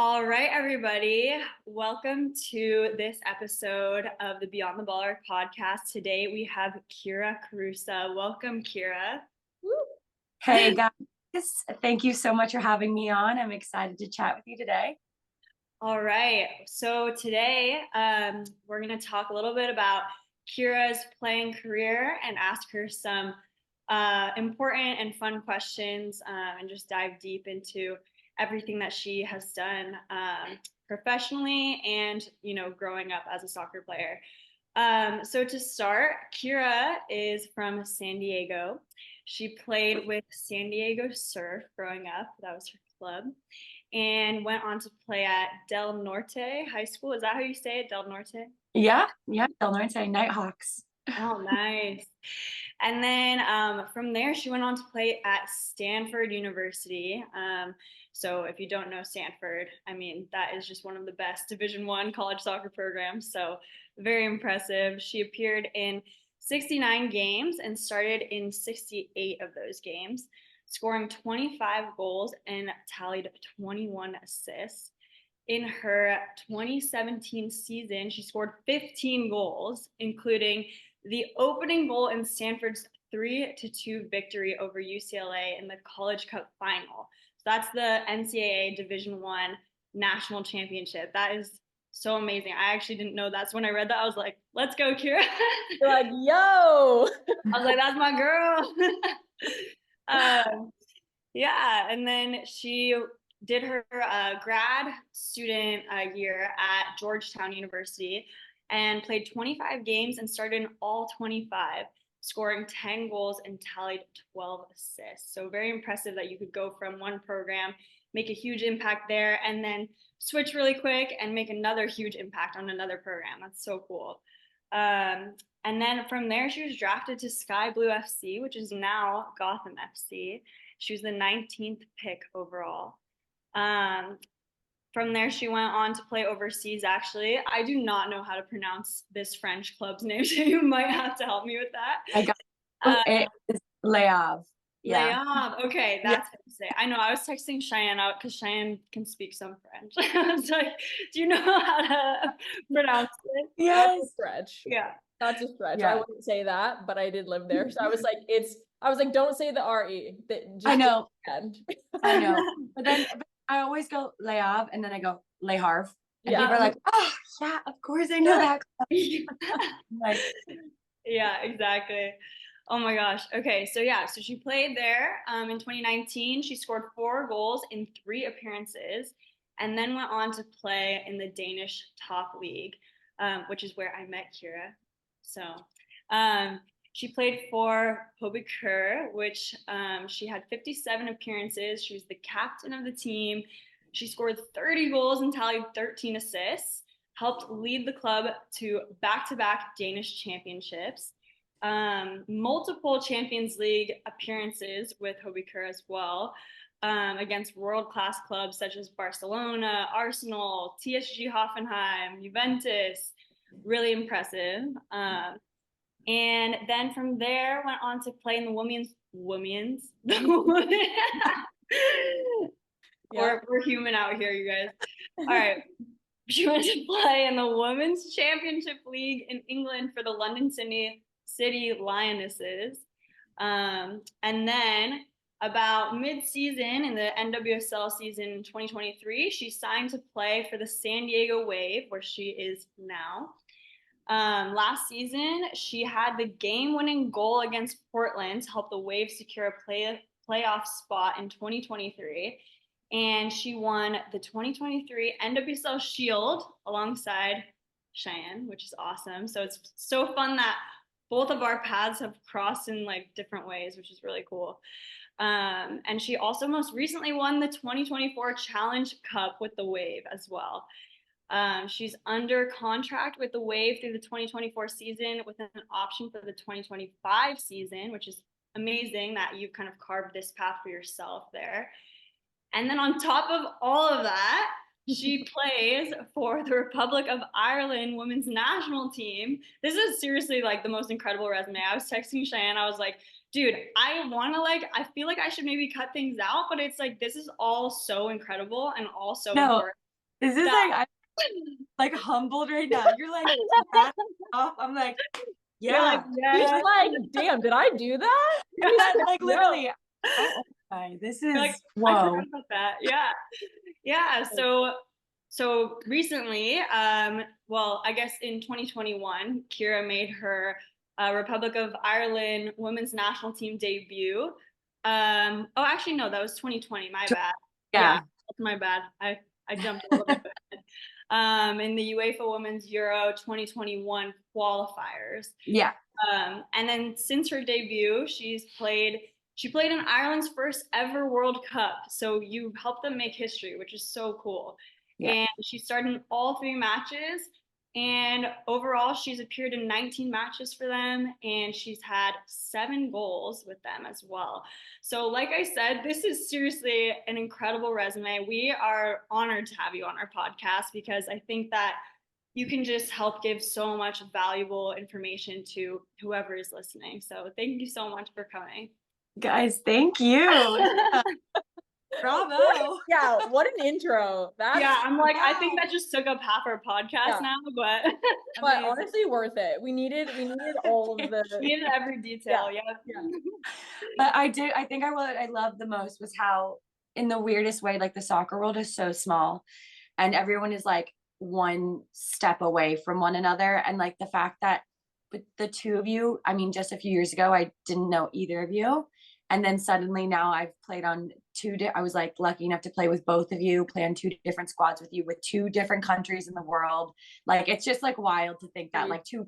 All right, everybody. Welcome to this episode of the Beyond the Baller podcast. Today we have Kyra Carusa. Welcome, Kyra. Hey guys, thank you so much for having me on. I'm excited to chat with you today. All right. So today we're going to talk a little bit about Kyra's playing career and ask her some important and fun questions and just dive deep into everything that she has done professionally and, growing up as a soccer player. So to start, Kyra is from San Diego. She played with San Diego Surf growing up. That was her club. And went on to play at Del Norte High School. Is that how you say it, Del Norte? Yeah, Del Norte Nighthawks. Oh, nice. And then from there, she went on to play at Stanford University. So if you don't know Stanford, I mean, that is just one of the best Division I college soccer programs. So very impressive. She appeared in 69 games and started in 68 of those games, scoring 25 goals and tallied 21 assists. In her 2017 season, she scored 15 goals, including the opening goal in Stanford's 3-2 victory over UCLA in the College Cup final. So that's the NCAA Division I national championship. That is so amazing. I actually didn't know that. So when I read that, I was like, let's go, Kyra. You're like, yo. I was like, that's my girl. Yeah, and then she did her grad student year at Georgetown University and played 25 games and started in all 25, scoring 10 goals and tallied 12 assists. So very impressive that you could go from one program, make a huge impact there, and then switch really quick and make another huge impact on another program. That's so cool. And then from there, she was drafted to Sky Blue FC, which is now Gotham FC. She was the 19th pick overall. From there, she went on to play overseas, actually. I do not know how to pronounce this French club's name, so you might have to help me with that. I got it. It's Le Havre. Yeah. Le okay, that's how to say it. I know, I was texting Cheyenne out because Cheyenne can speak some French. I was like, do you know how to pronounce it? Yes. That's a stretch. Yeah. That's a stretch. Yeah. I wouldn't say that, but I did live there. So I was like, don't say the R-E. Just I know. I know. But then I always go Le Havre and then I go Le Havre. And Yeah. people are like, oh, yeah, of course I know that. Like, yeah, exactly. Oh my gosh. Okay, so she played there in 2019. She scored 4 goals in 3 appearances and then went on to play in the Danish top league, which is where I met Kyra. So she played for Hobbeker, which she had 57 appearances. She was the captain of the team. She scored 30 goals and tallied 13 assists, helped lead the club to back-to-back Danish championships, multiple Champions League appearances with Hobbeker as well, against world-class clubs such as Barcelona, Arsenal, TSG Hoffenheim, Juventus. Really impressive. And then from there went on to play in the women's. We're human out here, you guys. All right. She went to play in the Women's Championship League in England for the London City Lionesses. And then about mid-season in the NWSL season in 2023, she signed to play for the San Diego Wave, where she is now. Last season, she had the game-winning goal against Portland to help the Wave secure a playoff spot in 2023. And she won the 2023 NWSL Shield alongside Cheyenne, which is awesome. So it's so fun that both of our paths have crossed in like different ways, which is really cool. And she also most recently won the 2024 Challenge Cup with the Wave as well. She's under contract with the Wave through the 2024 season with an option for the 2025 season, which is amazing that you've kind of carved this path for yourself there. And then on top of all of that, she plays for the Republic of Ireland women's national team. This is seriously like the most incredible resume. I was texting Cheyenne. I was like, dude, I feel like I should maybe cut things out, but it's like, this is all so incredible and all so important This is I'm like humbled right now. You're like off. I'm like, You're like, He's yeah. like, damn, did I do that? Like literally. This is Like, I whoa. forgot about that. Yeah. So recently, well, I guess in 2021, Kyra made her Republic of Ireland women's national team debut. Oh, actually, no, that was 2020. My bad. Yeah. That's my bad. I jumped a little bit. In the UEFA Women's Euro 2021 qualifiers. Yeah. And then since her debut, she played in Ireland's first ever World Cup. So you helped them make history, which is so cool. Yeah. And she started in all 3 matches. And overall, she's appeared in 19 matches for them, and she's had 7 goals with them as well. So, like I said, this is seriously an incredible resume. We are honored to have you on our podcast because I think that you can just help give so much valuable information to whoever is listening. So, thank you so much for coming. Guys, thank you. Bravo. Yeah, what an intro. I'm like, I think that just took up half our podcast now, but honestly worth it. We needed all of the we needed every detail. Yeah. But I think I loved the most was how, in the weirdest way, like the soccer world is so small and everyone is like one step away from one another. And like the fact that with the 2 of you, I mean, just a few years ago, I didn't know either of you. And then suddenly now I've played on I was like lucky enough to play with both of you, play on 2 different squads with you, with 2 different countries in the world. Like, it's just like wild to think that like 2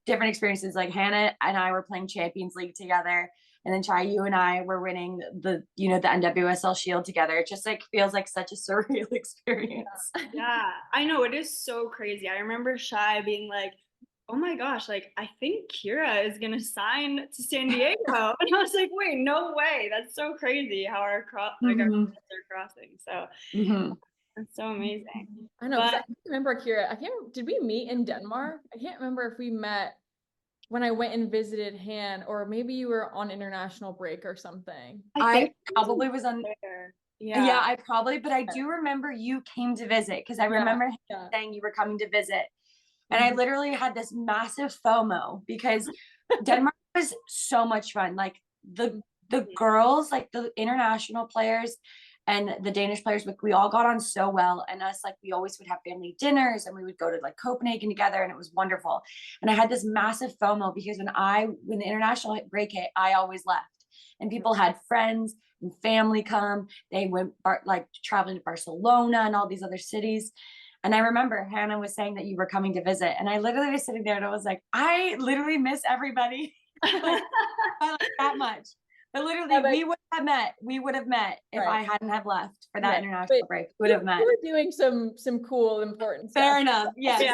different experiences. Like Hannah and I were playing Champions League together. And then Chai, you and I were winning the NWSL Shield together. It just like feels like such a surreal experience. Yeah, I know, it is so crazy. I remember Shai being like, oh my gosh, like I think Kyra is gonna sign to San Diego. And I was like, wait, no way. That's so crazy how our paths are crossing. So that's so amazing. I know, because I can't remember, Kyra. Did we meet in Denmark? I can't remember if we met when I went and visited Han, or maybe you were on international break or something. I probably was on there. Yeah, but I do remember you came to visit because I remember saying you were coming to visit. And I literally had this massive FOMO because Denmark was so much fun. Like the girls, like the international players and the Danish players, we all got on so well. And us, like, we always would have family dinners and we would go to like Copenhagen together, and it was wonderful. And I had this massive FOMO because when the international break hit, I always left. And people had friends and family come. They went like traveling to Barcelona and all these other cities. And I remember Hannah was saying that you were coming to visit, and I literally was sitting there and I was like, I literally miss everybody like, that much. But literally, we would have met if I hadn't have left for that international break. We would have met. We were doing some cool, important stuff. Fair enough. Yes. Yeah.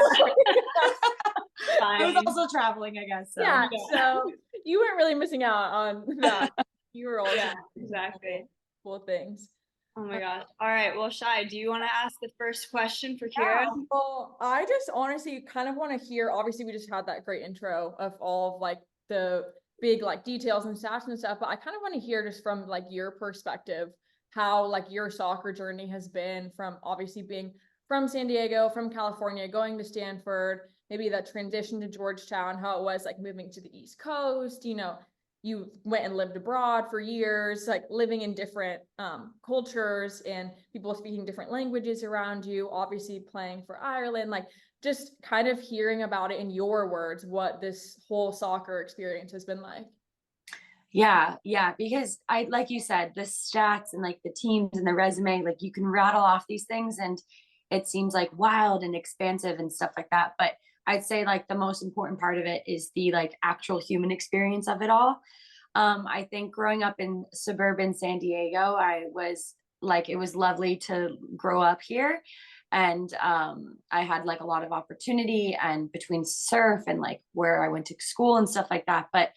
It was also traveling, I guess. So. Yeah. So you weren't really missing out on that. You were all exactly cool things. Oh my gosh. All right. Well, Shai, do you want to ask the first question for Kyra? Yeah, well, I just honestly kind of want to hear, obviously we just had that great intro of all of like the big like details and stats and stuff, but I kind of want to hear just from like your perspective, how like your soccer journey has been from obviously being from San Diego, from California, going to Stanford, maybe that transition to Georgetown, how it was like moving to the East Coast, you went and lived abroad for years, like living in different cultures and people speaking different languages around you, obviously playing for Ireland, like just kind of hearing about it in your words, what this whole soccer experience has been like. Yeah, because like you said, the stats and like the teams and the resume, like you can rattle off these things and it seems like wild and expansive and stuff like that. But I'd say like the most important part of it is the like actual human experience of it all. I think growing up in suburban San Diego, it was lovely to grow up here. And I had like a lot of opportunity and between surf and like where I went to school and stuff like that. But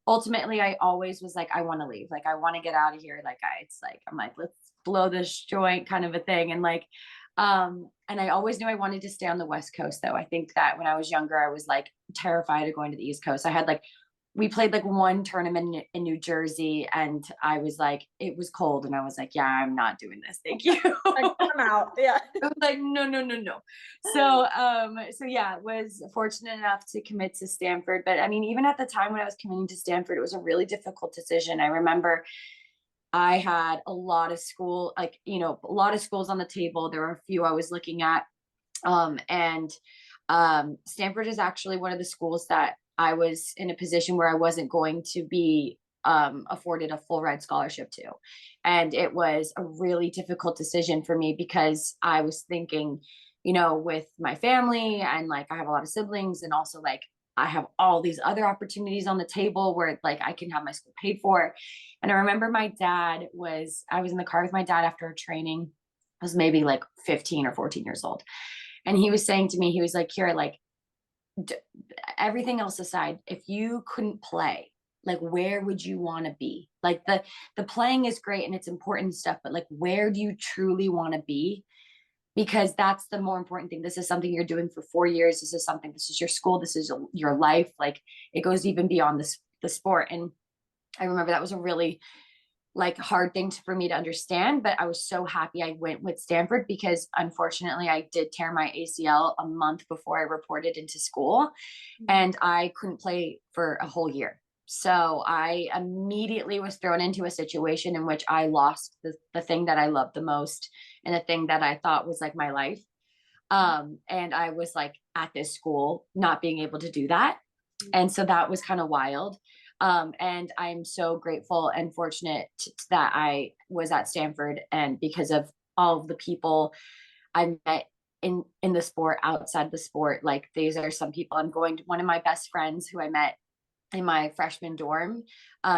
ultimately I always was like, I want to leave. Like, I want to get out of here. I'm like, let's blow this joint kind of a thing. And like, and I always knew I wanted to stay on the West Coast though. I think that when I was younger, I was like terrified of going to the East Coast. I had like we played like one tournament in New Jersey, and I was like, it was cold, and I was like, yeah, I'm not doing this. Thank you. Like, I'm out. Yeah. I was like, no, no, no, no. So yeah, was fortunate enough to commit to Stanford. But I mean, even at the time when I was committing to Stanford, it was a really difficult decision. I remember I had a lot of school, like, you know, a lot of schools on the table. There were a few I was looking at. And Stanford is actually one of the schools that I was in a position where I wasn't going to be afforded a full ride scholarship to. And it was a really difficult decision for me because I was thinking, you know, with my family and like I have a lot of siblings, and also like I have all these other opportunities on the table where like I can have my school paid for. And I remember I was in the car with my dad after a training. I was maybe like 15 or 14 years old. And he was saying to me, he was like, Kyra, like everything else aside, if you couldn't play, like where would you want to be? Like the playing is great and it's important stuff, but like where do you truly want to be? Because that's the more important thing. This is something you're doing for 4 years. This is your school. This is your life. Like it goes even beyond the sport. And I remember that was a really like hard thing for me to understand, but I was so happy I went with Stanford because unfortunately I did tear my ACL a month before I reported into school, and I couldn't play for a whole year. So I immediately was thrown into a situation in which I lost the thing that I loved the most and the thing that I thought was like my life. And I was like at this school not being able to do that. And so that was kind of wild. And I'm so grateful and fortunate that I was at Stanford, and because of all of the people I met in the sport, outside the sport. Like these are some people. I'm going to one of my best friends who I met in my freshman dorm.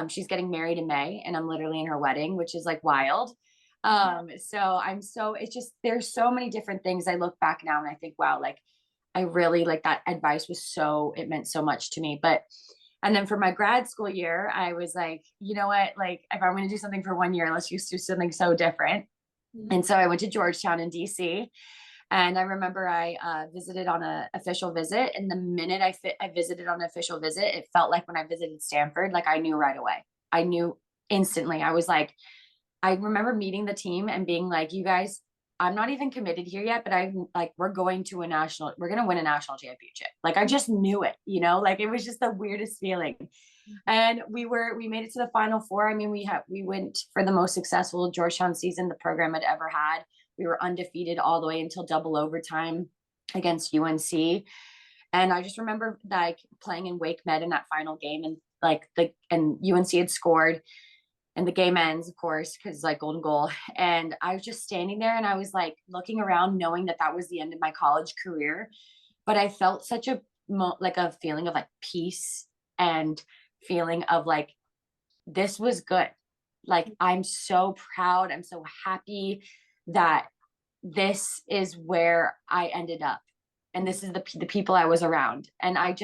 She's getting married in May, and I'm literally in her wedding, which is like wild. It's just there's so many different things. I look back now and I think, wow, like I really like that advice it meant so much to me. But and then for my grad school year, I was like, you know what, like if I'm going to do something for 1 year, let's just do something so different. And so I went to Georgetown in DC. And I remember I visited on an official visit. And the minute I visited on an official visit, it felt like when I visited Stanford, like I knew right away. I knew instantly. I was like, I remember meeting the team and being like, you guys, I'm not even committed here yet, but we're going to we're going to win a national championship. Like I just knew it, you know, like it was just the weirdest feeling. And we made it to the Final Four. I mean, we went for the most successful Georgetown season the program had ever had. We were undefeated all the way until double overtime against UNC. And I just remember like playing in Wake Med in that final game, and UNC had scored, and the game ends, of course, because like golden goal. And I was just standing there and I was like looking around, knowing that that was the end of my college career. But I felt such a feeling of like peace and feeling of like, this was good. Like, I'm so proud. I'm so happy that this is where I ended up. And this is the people I was around. And I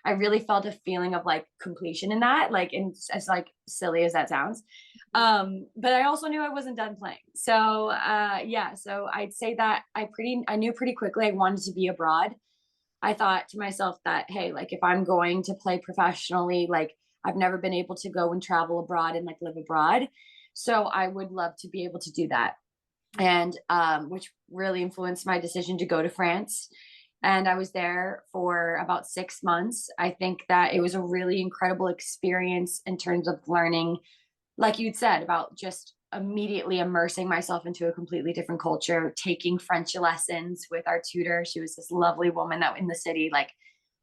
really felt a feeling of like completion in that, like, and as like silly as that sounds. But I also knew I wasn't done playing. So, so I'd say that I knew pretty quickly I wanted to be abroad. I thought to myself that, hey, like if I'm going to play professionally, like I've never been able to go and travel abroad and like live abroad. So I would love to be able to do that. And which really influenced my decision to go to France. And I was there for about 6 months. I think that it was a really incredible experience in terms of learning, like you'd said, about just immediately immersing myself into a completely different culture, taking French lessons with our tutor. She was this lovely woman that in the city, like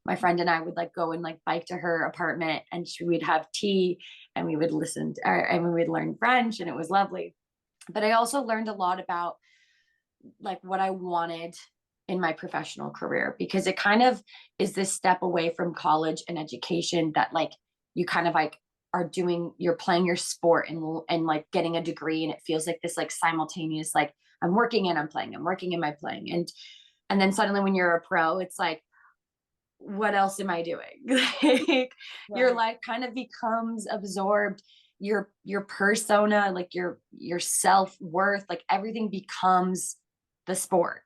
my friend and I would like go and like bike to her apartment, and we'd have tea and we would and we would learn French, and it was lovely. But I also learned a lot about like what I wanted in my professional career, because it kind of is this step away from college and education that like you kind of like you're playing your sport and like getting a degree, and it feels like this like simultaneous, like I'm working and I'm playing, I'm working and I'm playing. And then suddenly when you're a pro, it's like, what else am I doing? Like right. Your life kind of becomes absorbed, your persona, like your self-worth, like everything becomes the sport.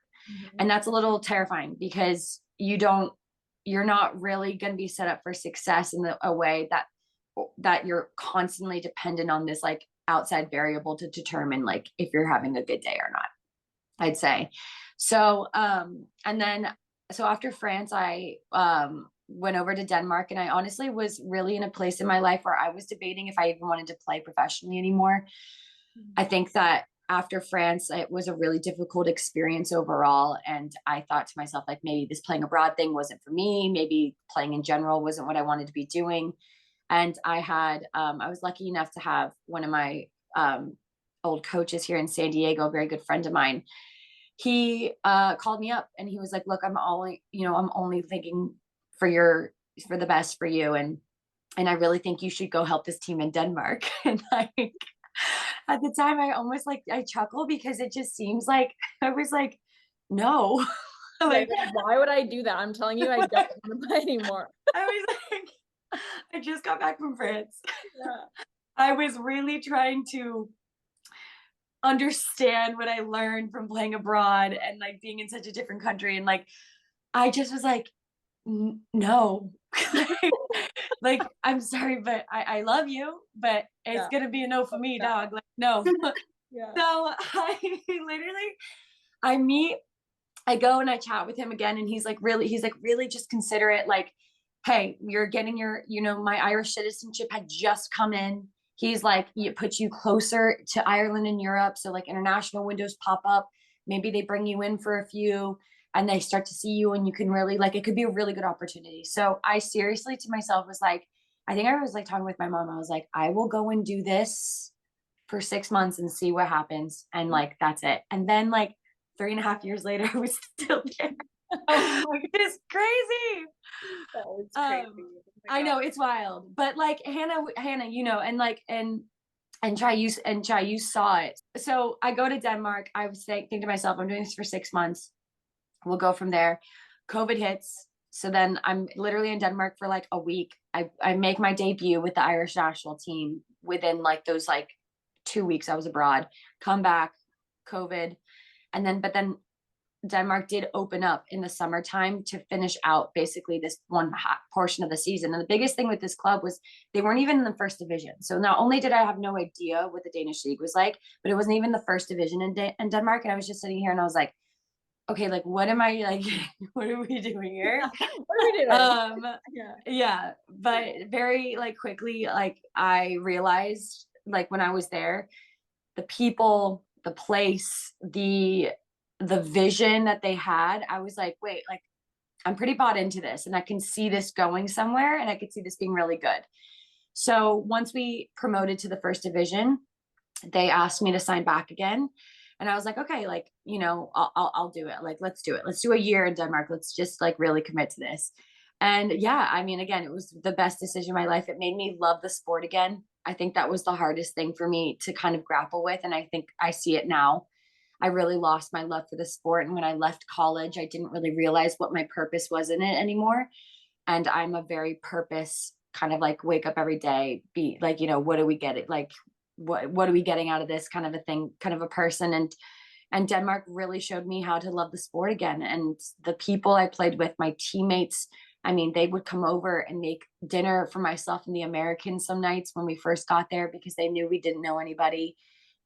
And that's a little terrifying because you don't you're not really going to be set up for success in a way that you're constantly dependent on this like outside variable to determine like if you're having a good day or not, I'd say. So, and then, so after France, I, went over to Denmark, and I honestly was really in a place in my life where I was debating if I even wanted to play professionally anymore. I think that after France, it was a really difficult experience overall. And I thought to myself, like, maybe this playing abroad thing wasn't for me. Maybe playing in general wasn't what I wanted to be doing. And I was lucky enough to have one of my old coaches here in San Diego, a very good friend of mine. He called me up and he was like, look, I'm only thinking for the best for you. And I really think you should go help this team in Denmark. And like, at the time I chuckle because it just seems like I was like, no. Like, why would I do that? I'm telling you, I don't want to play anymore. I was like, I just got back from France. Yeah. I was really trying to understand what I learned from playing abroad and like being in such a different country. And like, I just was like, no, like, I'm sorry, but I love you, but it's gonna be a no for me, dog. Like, no. Yeah. So I go and I chat with him again, and he's like, really just consider it. Like, hey, you're getting my Irish citizenship had just come in. He's like, it puts you closer to Ireland and Europe. So like international windows pop up. Maybe they bring you in for a few and they start to see you, and you can really like, it could be a really good opportunity. So I seriously to myself was like, I think I was like talking with my mom. I was like, I will go and do this for 6 months and see what happens. And like, that's it. And then like 3.5 years later, I was still there. Oh my God, it's crazy. Oh, it's crazy. I know it's wild, but like Hannah, and Chai, you saw it. So I go to Denmark. I was thinking to myself, I'm doing this for 6 months. We'll go from there. COVID hits. So then I'm literally in Denmark for like a week. I make my debut with the Irish national team within like those like 2 weeks I was abroad, come back, COVID. But then Denmark did open up in the summertime to finish out basically this one portion of the season. And the biggest thing with this club was they weren't even in the first division. So not only did I have no idea what the Danish league was like, but it wasn't even the first division in Denmark. And I was just sitting here and I was like, okay, like, what am I like, what are we doing here? What are we doing? Yeah. But very like quickly, like I realized like when I was there, the people, the place, the vision that they had, I was like, wait, like I'm pretty bought into this and I can see this going somewhere and I could see this being really good. So once we promoted to the first division, they asked me to sign back again. And I was like, okay, like, I'll do it. Like, let's do it. Let's do a year in Denmark. Let's just like really commit to this. And yeah, I mean, again, it was the best decision of my life. It made me love the sport again. I think that was the hardest thing for me to kind of grapple with. And I think I see it now. I really lost my love for the sport. And when I left college, I didn't really realize what my purpose was in it anymore. And I'm a very purpose kind of like wake up every day, be like, what do we get it? Like, what are we getting out of this kind of a thing, kind of a person. And Denmark really showed me how to love the sport again. And the people I played with, my teammates, I mean, they would come over and make dinner for myself and the Americans some nights when we first got there because they knew we didn't know anybody.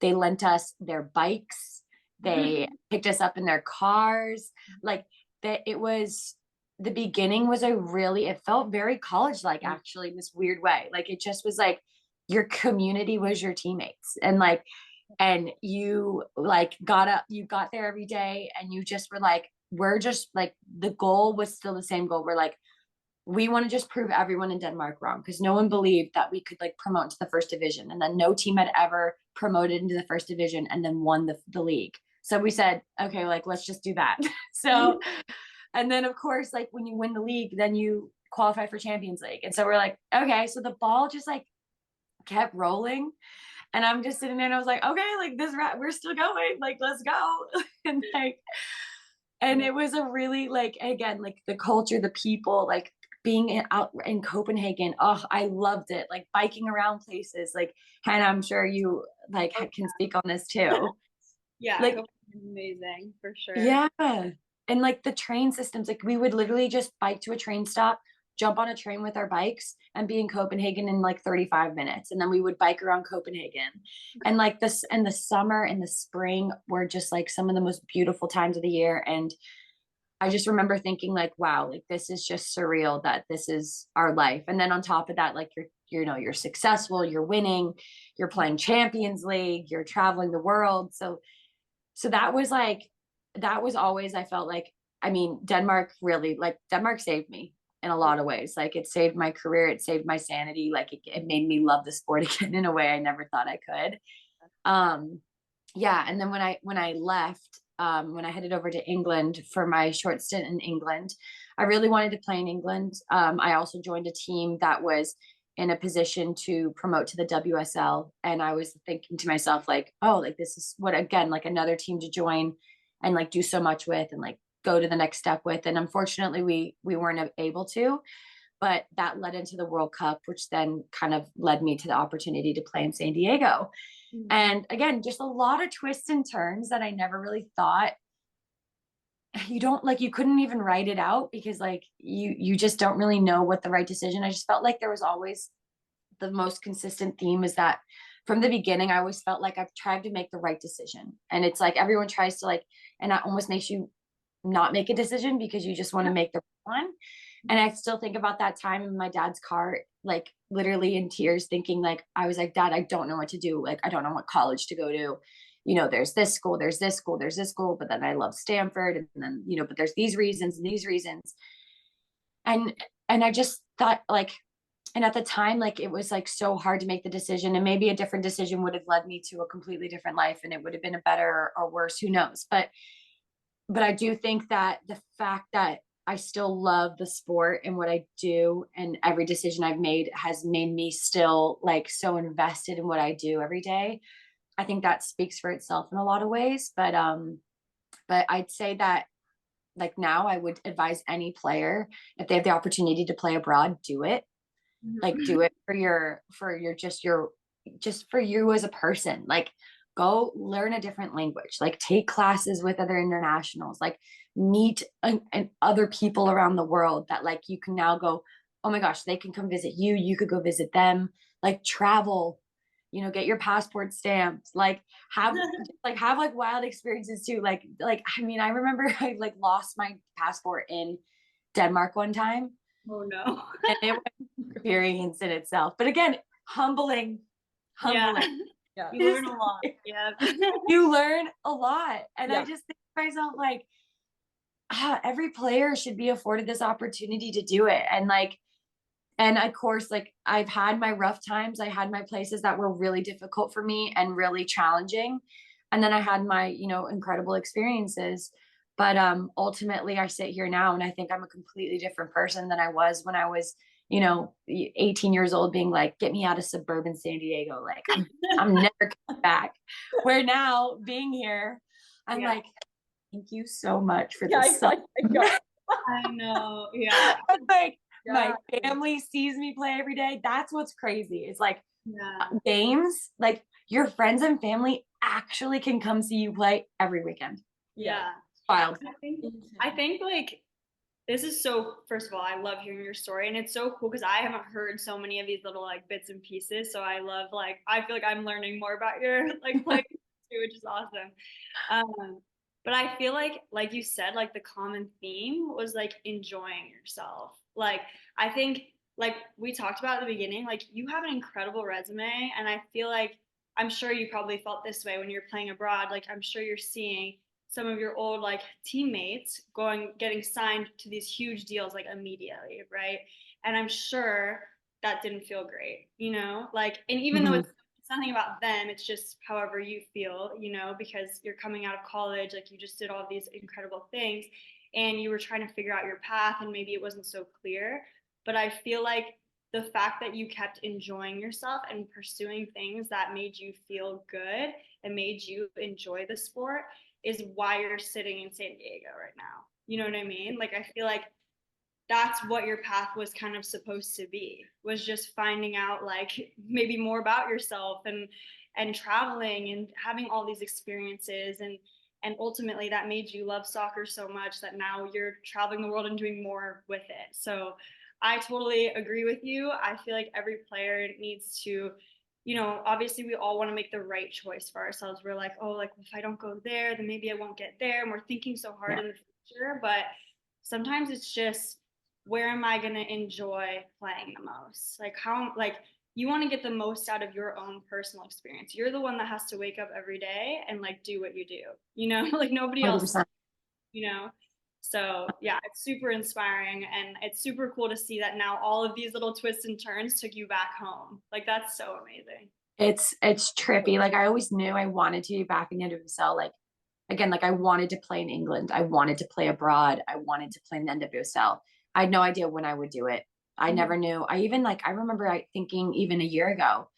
They lent us their bikes. They picked us up in their cars. Like that, it was, the beginning was it felt very college-like actually in this weird way. Like it just was like your community was your teammates, and you like you got there every day and you just were like, we're just like, the goal was still the same goal. We're like, we want to just prove everyone in Denmark wrong because no one believed that we could like promote to the first division. And then no team had ever promoted into the first division and then won the league. So we said, okay, like, let's just do that. So, and then of course, like when you win the league, then you qualify for Champions League. And so we're like, okay, so the ball just like kept rolling. And I'm just sitting there and I was like, okay, like we're still going, like, let's go. And it was a really like, again, like the culture, the people, like being out in Copenhagen. Oh, I loved it. Like biking around places like, Hannah, I'm sure you like can speak on this too. Yeah, like amazing for sure. Yeah, and like the train systems, like we would literally just bike to a train stop, jump on a train with our bikes and be in Copenhagen in like 35 minutes. And then we would bike around Copenhagen. And like this, and the summer and the spring were just like some of the most beautiful times of the year. And I just remember thinking like, wow, like this is just surreal that this is our life. And then on top of that, like you're successful, you're winning, you're playing Champions League, you're traveling the world. So that was like, that was always, I felt like, I mean, Denmark really, like Denmark saved me in a lot of ways. Like it saved my career, it saved my sanity. Like it made me love the sport again in a way I never thought I could. Yeah. And then when I left, when I headed over to England for my short stint in England, I really wanted to play in England. I also joined a team that was in a position to promote to the WSL. And I was thinking to myself, like, oh, like this is what, again, like another team to join and like do so much with and like go to the next step with. And unfortunately, we weren't able to, but that led into the World Cup, which then kind of led me to the opportunity to play in San Diego. And again, just a lot of twists and turns that I never really thought. You don't like, you couldn't even write it out because like you just don't really know what the right decision. I just felt like there was always the most consistent theme is that from the beginning, I always felt like I've tried to make the right decision. And it's like everyone tries to like, and that almost makes you not make a decision because you just want to make the right one. And I still think about that time in my dad's car, like literally in tears, thinking like, I was like, Dad, I don't know what to do. Like, I don't know what college to go to. You know, there's this school, there's this school, there's this school, but then I love Stanford. And then, you know, but there's these reasons and these reasons. And I just thought like, and at the time, like it was like so hard to make the decision. And maybe a different decision would have led me to a completely different life and it would have been a better or worse, who knows. But I do think that the fact that I still love the sport and what I do and every decision I've made has made me still like so invested in what I do every day. I think that speaks for itself in a lot of ways. But I'd say that like now I would advise any player if they have the opportunity to play abroad, do it. Like do it just for you as a person. Like go learn a different language, like take classes with other internationals, like meet and other people around the world that like you can now go, oh my gosh, they can come visit you, you could go visit them, like travel, you know, get your passport stamped, like have like wild experiences too. Like I mean, I remember I like lost my passport in Denmark one time. Oh no. And it was an experience in itself. But again, humbling. Yeah. Yeah. You learn a lot. Yeah. You learn a lot. And Yeah. I just think to myself, like, every player should be afforded this opportunity to do it. And of course, like I've had my rough times. I had my places that were really difficult for me and really challenging. And then I had my, you know, incredible experiences. But ultimately I sit here now and I think I'm a completely different person than I was when I was, you know, 18 years old, being like, get me out of suburban San Diego. Like I'm never coming back. Where now being here, I'm like, thank you so much for this. I know. Yeah. But like my family sees me play every day. That's what's crazy. It's like games, like your friends and family actually can come see you play every weekend. Yeah. Wild. I think like this is so, first of all, I love hearing your story and it's so cool because I haven't heard so many of these little like bits and pieces. So I love like, I feel like I'm learning more about your like play too, which is awesome. But I feel like you said, like the common theme was like enjoying yourself. Like I think like we talked about at the beginning, like you have an incredible resume and I feel like I'm sure you probably felt this way when you're playing abroad. Like I'm sure you're seeing some of your old like teammates getting signed to these huge deals like immediately, right? And I'm sure that didn't feel great, you know? Like, and even though it's nothing about them, it's just however you feel, you know, because you're coming out of college, like you just did all these incredible things and you were trying to figure out your path and maybe it wasn't so clear. But I feel like the fact that you kept enjoying yourself and pursuing things that made you feel good and made you enjoy the sport is why you're sitting in San Diego right now. You know what I mean? Like, I feel like that's what your path was kind of supposed to be, was just finding out like maybe more about yourself and traveling and having all these experiences And ultimately that made you love soccer so much that now you're traveling the world and doing more with it. So I totally agree with you. I feel like every player needs to, obviously we all want to make the right choice for ourselves. We're like, oh, like if I don't go there, then maybe I won't get there. And we're thinking so hard in the future. But sometimes it's just, where am I going to enjoy playing the most? Like you want to get the most out of your own personal experience. You're the one that has to wake up every day and like do what you do, like nobody else, 100%. you know? So yeah, it's super inspiring, and it's super cool to see that now all of these little twists and turns took you back home. Like that's so amazing. It's trippy. Like I always knew I wanted to be back in the NWSL. Like again, like I wanted to play in England. I wanted to play abroad. I wanted to play in the NWSL. I had no idea when I would do it. I never knew. I remember thinking even a year ago,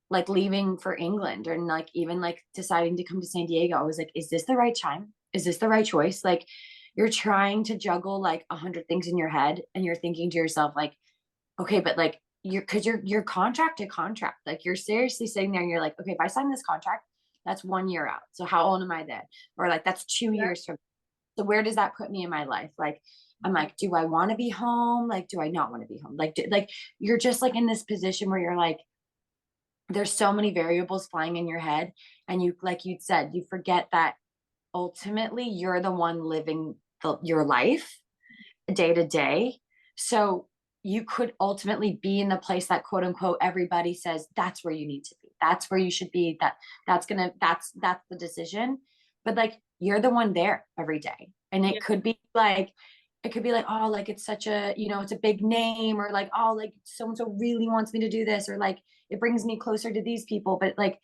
like leaving for England, and like even like deciding to come to San Diego. I was like, is this the right time? Is this the right choice? Like you're trying to juggle like 100 things in your head, and you're thinking to yourself like, okay, but like you're contract to contract. Like you're seriously sitting there and you're like, okay, if I sign this contract, that's 1 year out. So how old am I then? Or like that's 2 years from. So where does that put me in my life? Like I'm like, do I want to be home? Like, do I not want to be home? Like you're just like in this position where you're like, there's so many variables flying in your head, and you, like you said, you forget that ultimately you're the one living your life day to day. So you could ultimately be in the place that quote unquote everybody says that's where you need to be, that's where you should be, that's the decision. But like you're the one there every day, and it could be like oh, like it's such a, it's a big name, or like oh, like so and so really wants me to do this, or like it brings me closer to these people. But like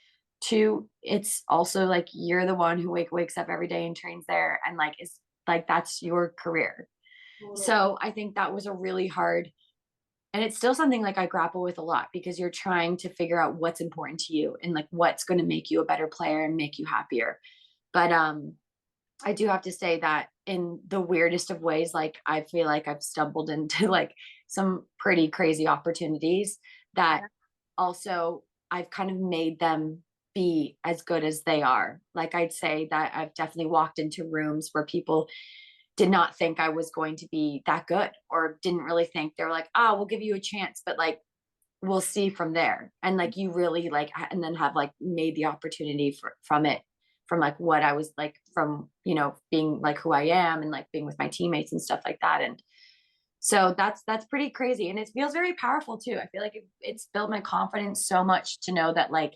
it's also like you're the one who wakes up every day and trains there, and like is like that's your career. So I think that was a really hard, and it's still something like I grapple with a lot, because you're trying to figure out what's important to you and like what's going to make you a better player and make you happier. But I do have to say that in the weirdest of ways, like I feel like I've stumbled into like some pretty crazy opportunities that also I've kind of made them be as good as they are. Like I'd say that I've definitely walked into rooms where people did not think I was going to be that good, or didn't really think. They were like, oh, we'll give you a chance, but like we'll see from there. And like you really like, and then have like made the opportunity from it, from like what I was like, from being like who I am, and like being with my teammates and stuff like that. And so that's pretty crazy, and it feels very powerful too. I feel like it's built my confidence so much to know that like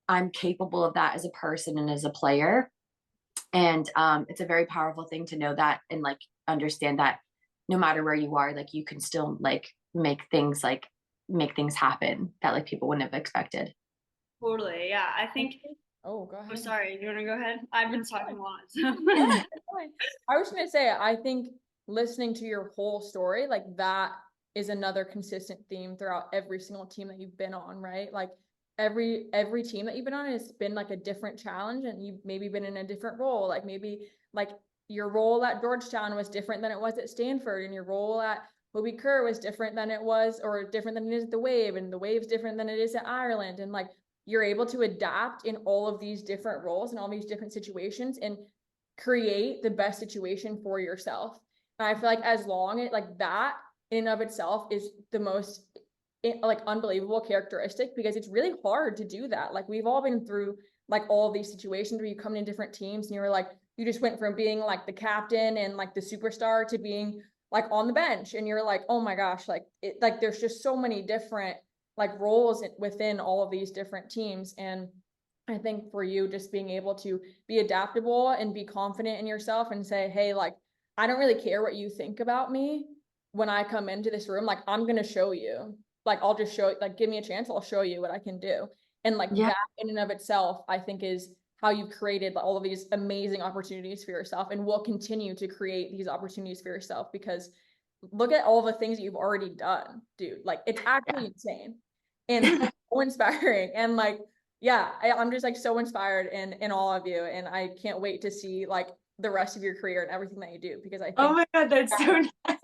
I'm capable of that as a person and as a player. And it's a very powerful thing to know that, and like understand that no matter where you are, like you can still like make things happen that like people wouldn't have expected. Totally. Yeah. I think, Oh, go oh, ahead. sorry. You want to go ahead? I've been talking a lot. So. I was gonna say, I think listening to your whole story, like that is another consistent theme throughout every single team that you've been on, right? Like every team that you've been on has been like a different challenge, and you've maybe been in a different role. Like maybe like your role at Georgetown was different than it was at Stanford, and your role at Hobie Kerr was different than it was, or different than it is at the Wave, and the Wave's different than it is at Ireland. And like you're able to adapt in all of these different roles and all these different situations, and create the best situation for yourself. And I feel like as long as like that in and of itself is the most like unbelievable characteristic, because it's really hard to do that. Like we've all been through like all of these situations where you come in different teams and you're like, you just went from being like the captain and like the superstar to being like on the bench, and you're like, oh my gosh, like it, like there's just so many different like roles within all of these different teams. And I think for you, just being able to be adaptable and be confident in yourself and say, hey, like, I don't really care what you think about me when I come into this room. Like, I'm going to show you. Like, I'll just show, like, give me a chance. I'll show you what I can do. And like that in and of itself, I think is how you've created all of these amazing opportunities for yourself, and will continue to create these opportunities for yourself, because look at all the things that you've already done, dude. Like, it's actually insane and so inspiring. And like, yeah, I'm just like so inspired in all of you, and I can't wait to see like the rest of your career and everything that you do, because I think, oh my God, that's so nice.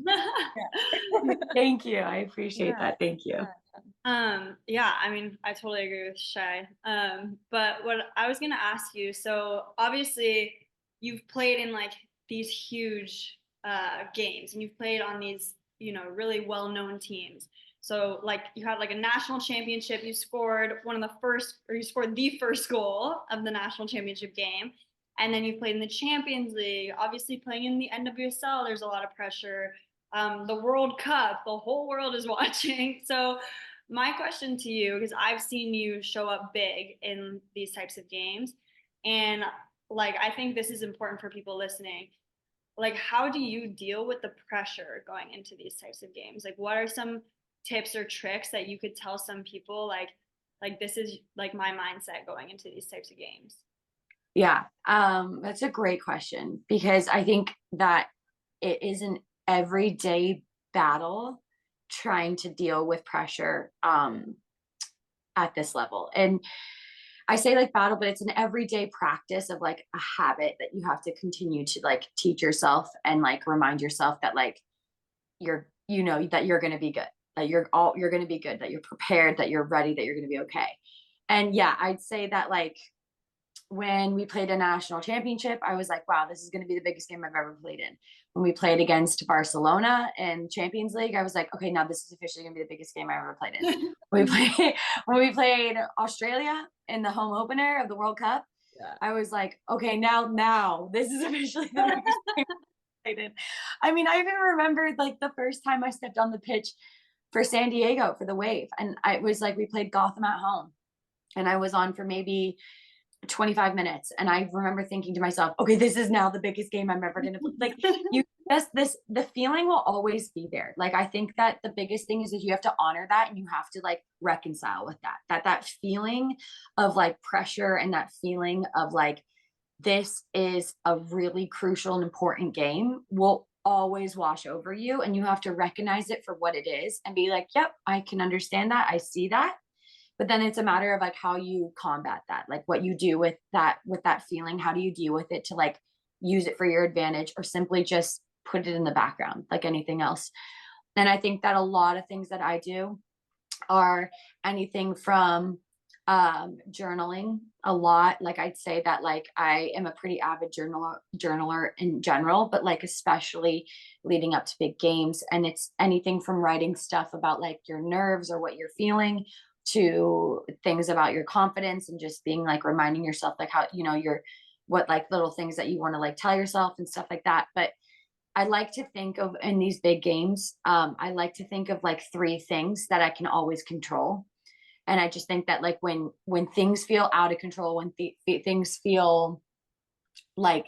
yeah. Thank you. I appreciate that. Thank you. Yeah, I mean, I totally agree with Shay. But what I was gonna ask you, so obviously you've played in like these huge games and you've played on these, really well-known teams. So like you had like a national championship, you scored one of the first, or you scored the first goal of the national championship game. And then you played in the Champions League, obviously playing in the NWSL, there's a lot of pressure. The World Cup, the whole world is watching. So my question to you, because I've seen you show up big in these types of games, and like I think this is important for people listening. Like, how do you deal with the pressure going into these types of games? Like, what are some tips or tricks that you could tell some people like this is like my mindset going into these types of games? Yeah, that's a great question because I think that it is an everyday battle trying to deal with pressure at this level. And I say like battle, but it's an everyday practice of like a habit that you have to continue to like teach yourself and like remind yourself that like that you're going to be good, that you're going to be good, that you're prepared, that you're ready, that you're going to be okay. And yeah, I'd say that like when we played a national championship, I was like, wow, this is going to be the biggest game I've ever played in. When we played against Barcelona in Champions League, I was like, okay, now this is officially going to be the biggest game I ever played in. When we played Australia in the home opener of the World Cup, yeah. I was like, okay, now this is officially the biggest game I played in. I mean, I even remembered like the first time I stepped on the pitch for San Diego for the Wave, and I was like, we played Gotham at home, and I was on for maybe 25 minutes. And I remember thinking to myself, okay, this is now the biggest game I'm ever going to play. Like the feeling will always be there. Like, I think that the biggest thing is that you have to honor that and you have to like reconcile with that feeling of like pressure and that feeling of like, this is a really crucial and important game will always wash over you. And you have to recognize it for what it is and be like, yep, I can understand that. I see that. But then it's a matter of like how you combat that, like what you do with that feeling. How do you deal with it to like use it for your advantage or simply just put it in the background like anything else? And I think that a lot of things that I do are anything from journaling a lot. Like I'd say that like I am a pretty avid journaler in general, but like especially leading up to big games. And it's anything from writing stuff about like your nerves or what you're feeling to things about your confidence and just being like reminding yourself like how what like little things that you want to like tell yourself and stuff like that. But I like to think of in these big games, I like to think of like 3 things that I can always control. And I just think that like when things feel out of control, when things feel like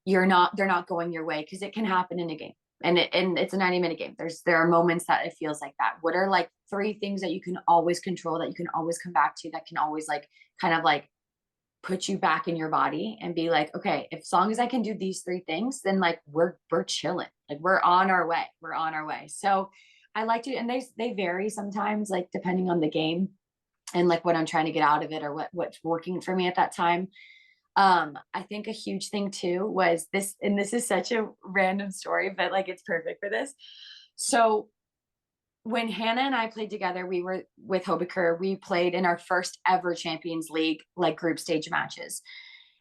they're not going your way, because it can happen in a game. And it's a 90-minute game. There are moments that it feels like that. What are like 3 things that you can always control, that you can always come back to, that can always like kind of like put you back in your body and be like, okay, if as long as I can do these 3 things, then like we're chilling. Like we're on our way. We're on our way. So I like to, and they vary sometimes, like depending on the game and like what I'm trying to get out of it or what's working for me at that time. I think a huge thing too was this, and this is such a random story, but like it's perfect for this. So when Hannah and I played together, we were with Hobeker, we played in our first ever Champions League, like group stage matches.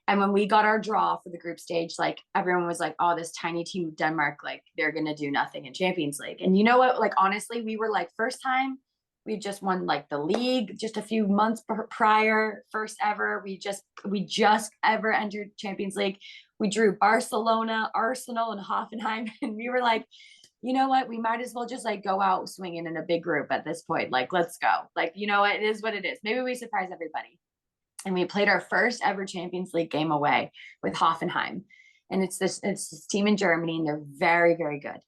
And when we got our draw for the group stage, like everyone was like, oh, this tiny team of Denmark, like they're going to do nothing in Champions League. And you know what? Like, honestly, we were like, first time we just won like the league just a few months prior, first ever. We just ever entered Champions League. We drew Barcelona, Arsenal, and Hoffenheim. And we were like, you know what? We might as well just like go out swinging in a big group at this point. Like, let's go. Like, you know what? It is what it is. Maybe we surprise everybody. And we played our first ever Champions League game away with Hoffenheim. And it's this team in Germany, and they're very, very good.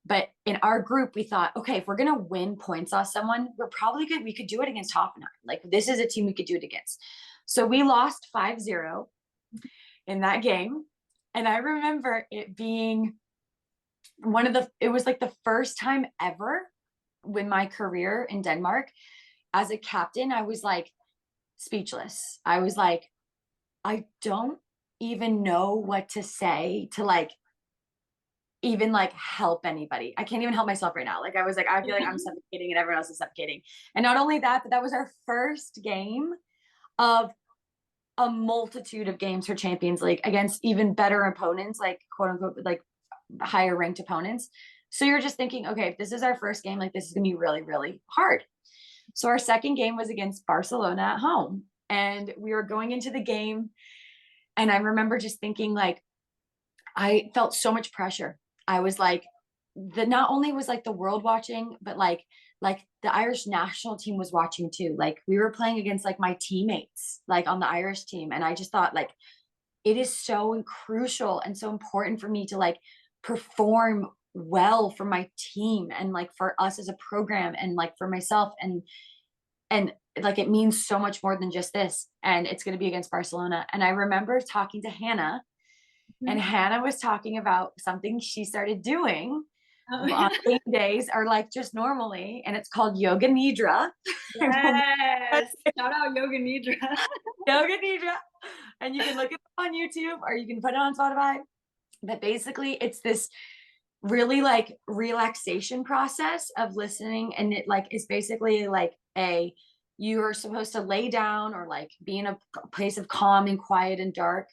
But in our group, we thought, okay, if we're going to win points off someone, we're probably good. We could do it against Hoffenheim. Like, this is a team we could do it against. So we lost 5-0 in that game. And I remember it being it was like the first time ever in my career in Denmark as a captain. I was like speechless. I was like, I don't even know what to say to like even like help anybody. I can't even help myself right now. Like I was like, I feel like I'm suffocating and everyone else is suffocating. And not only that, but that was our first game of a multitude of games for Champions League against even better opponents, like quote unquote, like higher ranked opponents. So you're just thinking, okay, if this is our first game, like this is gonna be really, really hard. So our second game was against Barcelona at home. And we were going into the game. And I remember just thinking, like, I felt so much pressure. I was like, not only was like the world watching, but like the Irish national team was watching too. Like we were playing against like my teammates, like on the Irish team. And I just thought like it is so crucial and so important for me to like perform well for my team and like for us as a program and like for myself and like it means so much more than just this, and it's going to be against Barcelona. And I remember talking to Hannah, and Hannah was talking about something she started doing on game days or like just normally, and it's called yoga nidra. Yes, shout out yoga nidra. Yoga nidra, and you can look it up on YouTube or you can put it on Spotify. But basically it's this really like relaxation process of listening, and it like is basically like you are supposed to lay down or like be in a place of calm and quiet and dark,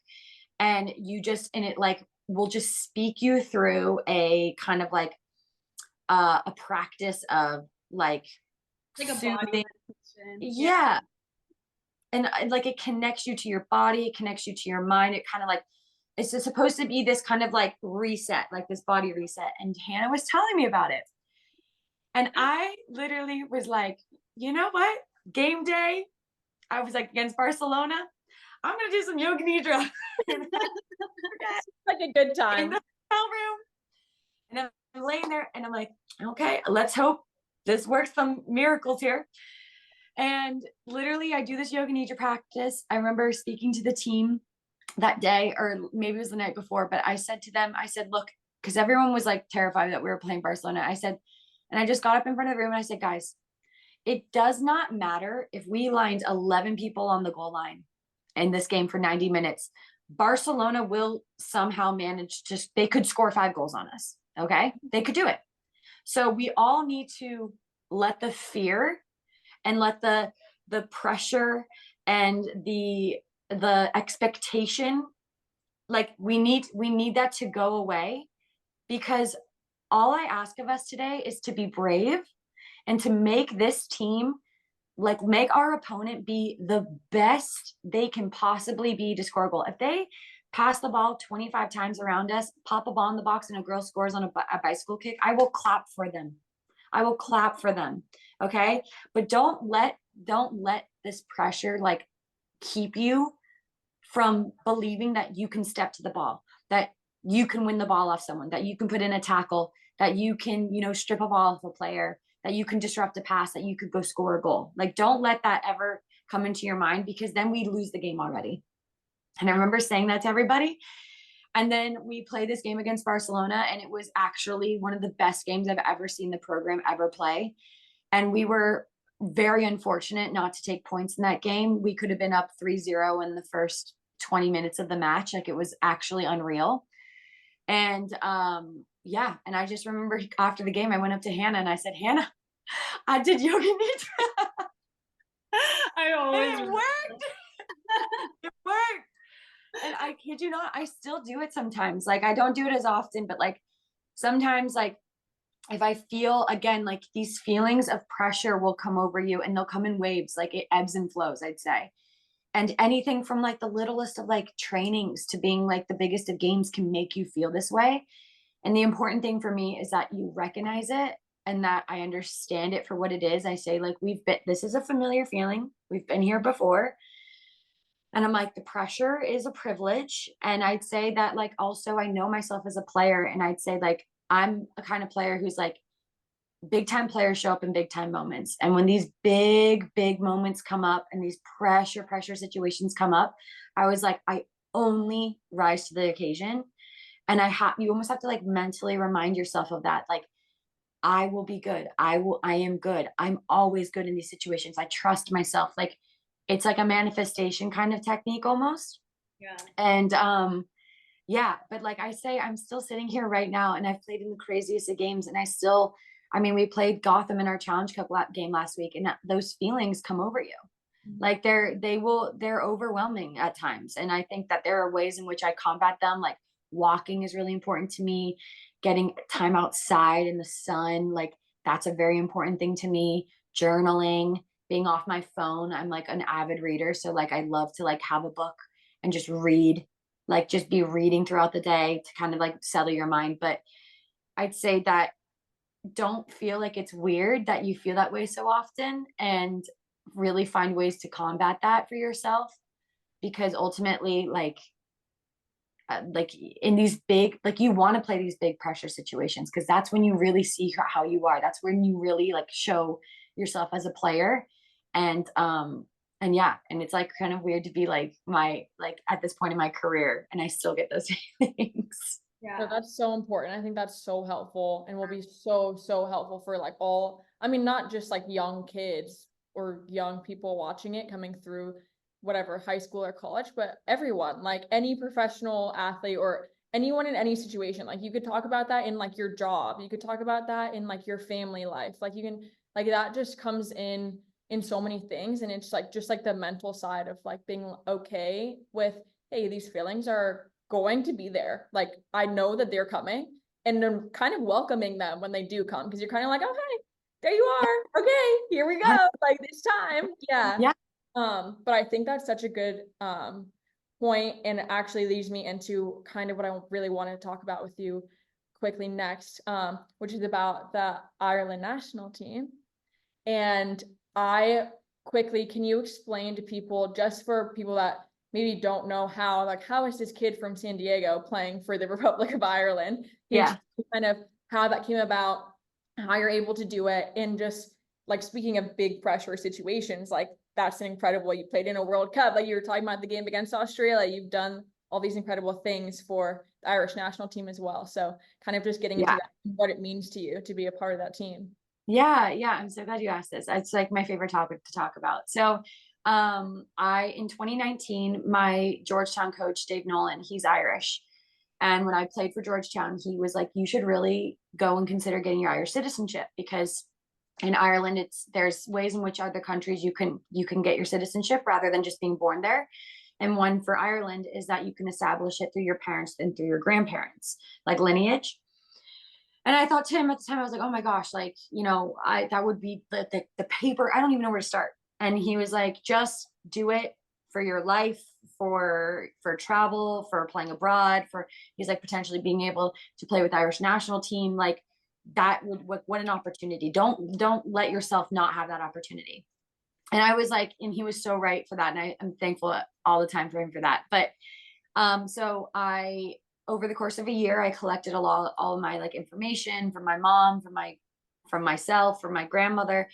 and it like will just speak you through a kind of like a practice of like a soothing. body meditation. Yeah. And like it connects you to your body, it connects you to your mind. It kind of like it's just supposed to be this kind of like reset, like this body reset. And Hannah was telling me about it. And I literally was like, you know what? Game day, I was like against Barcelona. I'm gonna do some yoga nidra. Like a good time in the hotel room. And I'm laying there and I'm like, okay, let's hope this works, some miracles here. And literally I do this yoga nidra practice. I remember speaking to the team that day, or maybe it was the night before, but I said to them, I said, look, because everyone was like terrified that we were playing Barcelona. I said, and I just got up in front of the room and I said, guys, it does not matter if we lined 11 people on the goal line in this game for 90 minutes. Barcelona will somehow manage to, they could score 5 goals on us. Okay. They could do it. So we all need to let the fear and let the pressure and the expectation, like we need that to go away, because all I ask of us today is to be brave and to make this team, like make our opponent be the best they can possibly be to score a goal. If they pass the ball 25 times around us, pop a ball in the box, and a girl scores on a bicycle kick, I will clap for them. I will clap for them. Okay. But don't let this pressure like keep you from believing that you can step to the ball, that you can win the ball off someone, that you can put in a tackle, that you can, strip a ball off a player, that you can disrupt a pass, that you could go score a goal. Like, don't let that ever come into your mind, because then we lose the game already. And I remember saying that to everybody. And then we played this game against Barcelona, and it was actually one of the best games I've ever seen the program ever play. And we were very unfortunate not to take points in that game. We could have been up 3-0 in the first 20 minutes of the match. Like, it was actually unreal. And yeah, and I just remember after the game, I went up to Hannah and I said, Hannah, I did yoga nidra. I always and it worked. It worked. And I kid you not, I still do it sometimes. Like, I don't do it as often, but like sometimes, like if I feel, again, like these feelings of pressure will come over you, and they'll come in waves, like it ebbs and flows, I'd say. And anything from like the littlest of like trainings to being like the biggest of games can make you feel this way. And the important thing for me is that you recognize it and that I understand it for what it is. I say, like, this is a familiar feeling. We've been here before. And I'm like, the pressure is a privilege. And I'd say that, like, also I know myself as a player, and I'd say, like, I'm a kind of player who's like, big time players show up in big time moments. And when these big moments come up and these pressure situations come up, I was like, I only rise to the occasion. And you almost have to like mentally remind yourself of that. Like, I will be good. I am good. I'm always good in these situations. I trust myself. Like, it's like a manifestation kind of technique almost. Yeah. And Yeah, but like I say, I'm still sitting here right now and I've played in the craziest of games and I mean, we played Gotham in our Challenge Cup game last week and those feelings come over you. Like they're overwhelming at times. And I think that there are ways in which I combat them. Like walking is really important to me, getting time outside in the sun. Like that's a very important thing to me. Journaling, being off my phone. I'm like an avid reader. So like I love to like have a book and just read, like just be reading throughout the day to kind of like settle your mind. But I'd say that don't feel like it's weird that you feel that way so often, and really find ways to combat that for yourself, because ultimately like in these big, like you want to play these big pressure situations because that's when you really see how you are, that's when you really like show yourself as a player. And yeah, and it's like kind of weird to be like at this point in my career and I still get those things. Yeah. So that's so important. I think that's so helpful and will be so, so helpful for like all, I mean, not just like young kids or young people watching it coming through whatever high school or college, but everyone, like any professional athlete or anyone in any situation. Like you could talk about that in like your job. You could talk about that in like your family life. Like you can, like that just comes in so many things. And it's like just like the mental side of like being okay with, hey, these feelings are going to be there. Like I know that they're coming, and then kind of welcoming them when they do come, because you're kind of like, oh hey, there you are. Okay, here we go. Like this time. Yeah. Yeah. But I think that's such a good point, and it actually leads me into kind of what I really want to talk about with you quickly next, which is about the Ireland national team. And I quickly, can you explain to people, just for people that maybe don't know how is this kid from San Diego playing for the Republic of Ireland? Yeah. Kind of how that came about, how you're able to do it, and just like speaking of big pressure situations, like that's an incredible, you played in a World Cup, like you were talking about the game against Australia, you've done all these incredible things for the Irish national team as well. So kind of just getting into that, what it means to you to be a part of that team. Yeah, I'm so glad you asked this. It's like my favorite topic to talk about. So, I in 2019, my Georgetown coach, Dave Nolan, he's Irish. And when I played for Georgetown, he was like, you should really go and consider getting your Irish citizenship, because in Ireland, there's ways in which other countries you can get your citizenship rather than just being born there. And one for Ireland is that you can establish it through your parents and through your grandparents, like lineage. And I thought to him at the time, I was like, oh my gosh, like, that would be the paper. I don't even know where to start. And he was like, just do it for your life, for travel, for playing abroad, he's like, potentially being able to play with the Irish national team. Like that would, what an opportunity. Don't let yourself not have that opportunity. And I was like, and he was so right for that. And I'm thankful all the time for him for that. But so over the course of a year, I collected all of my like information from my mom, from myself, from my grandmother.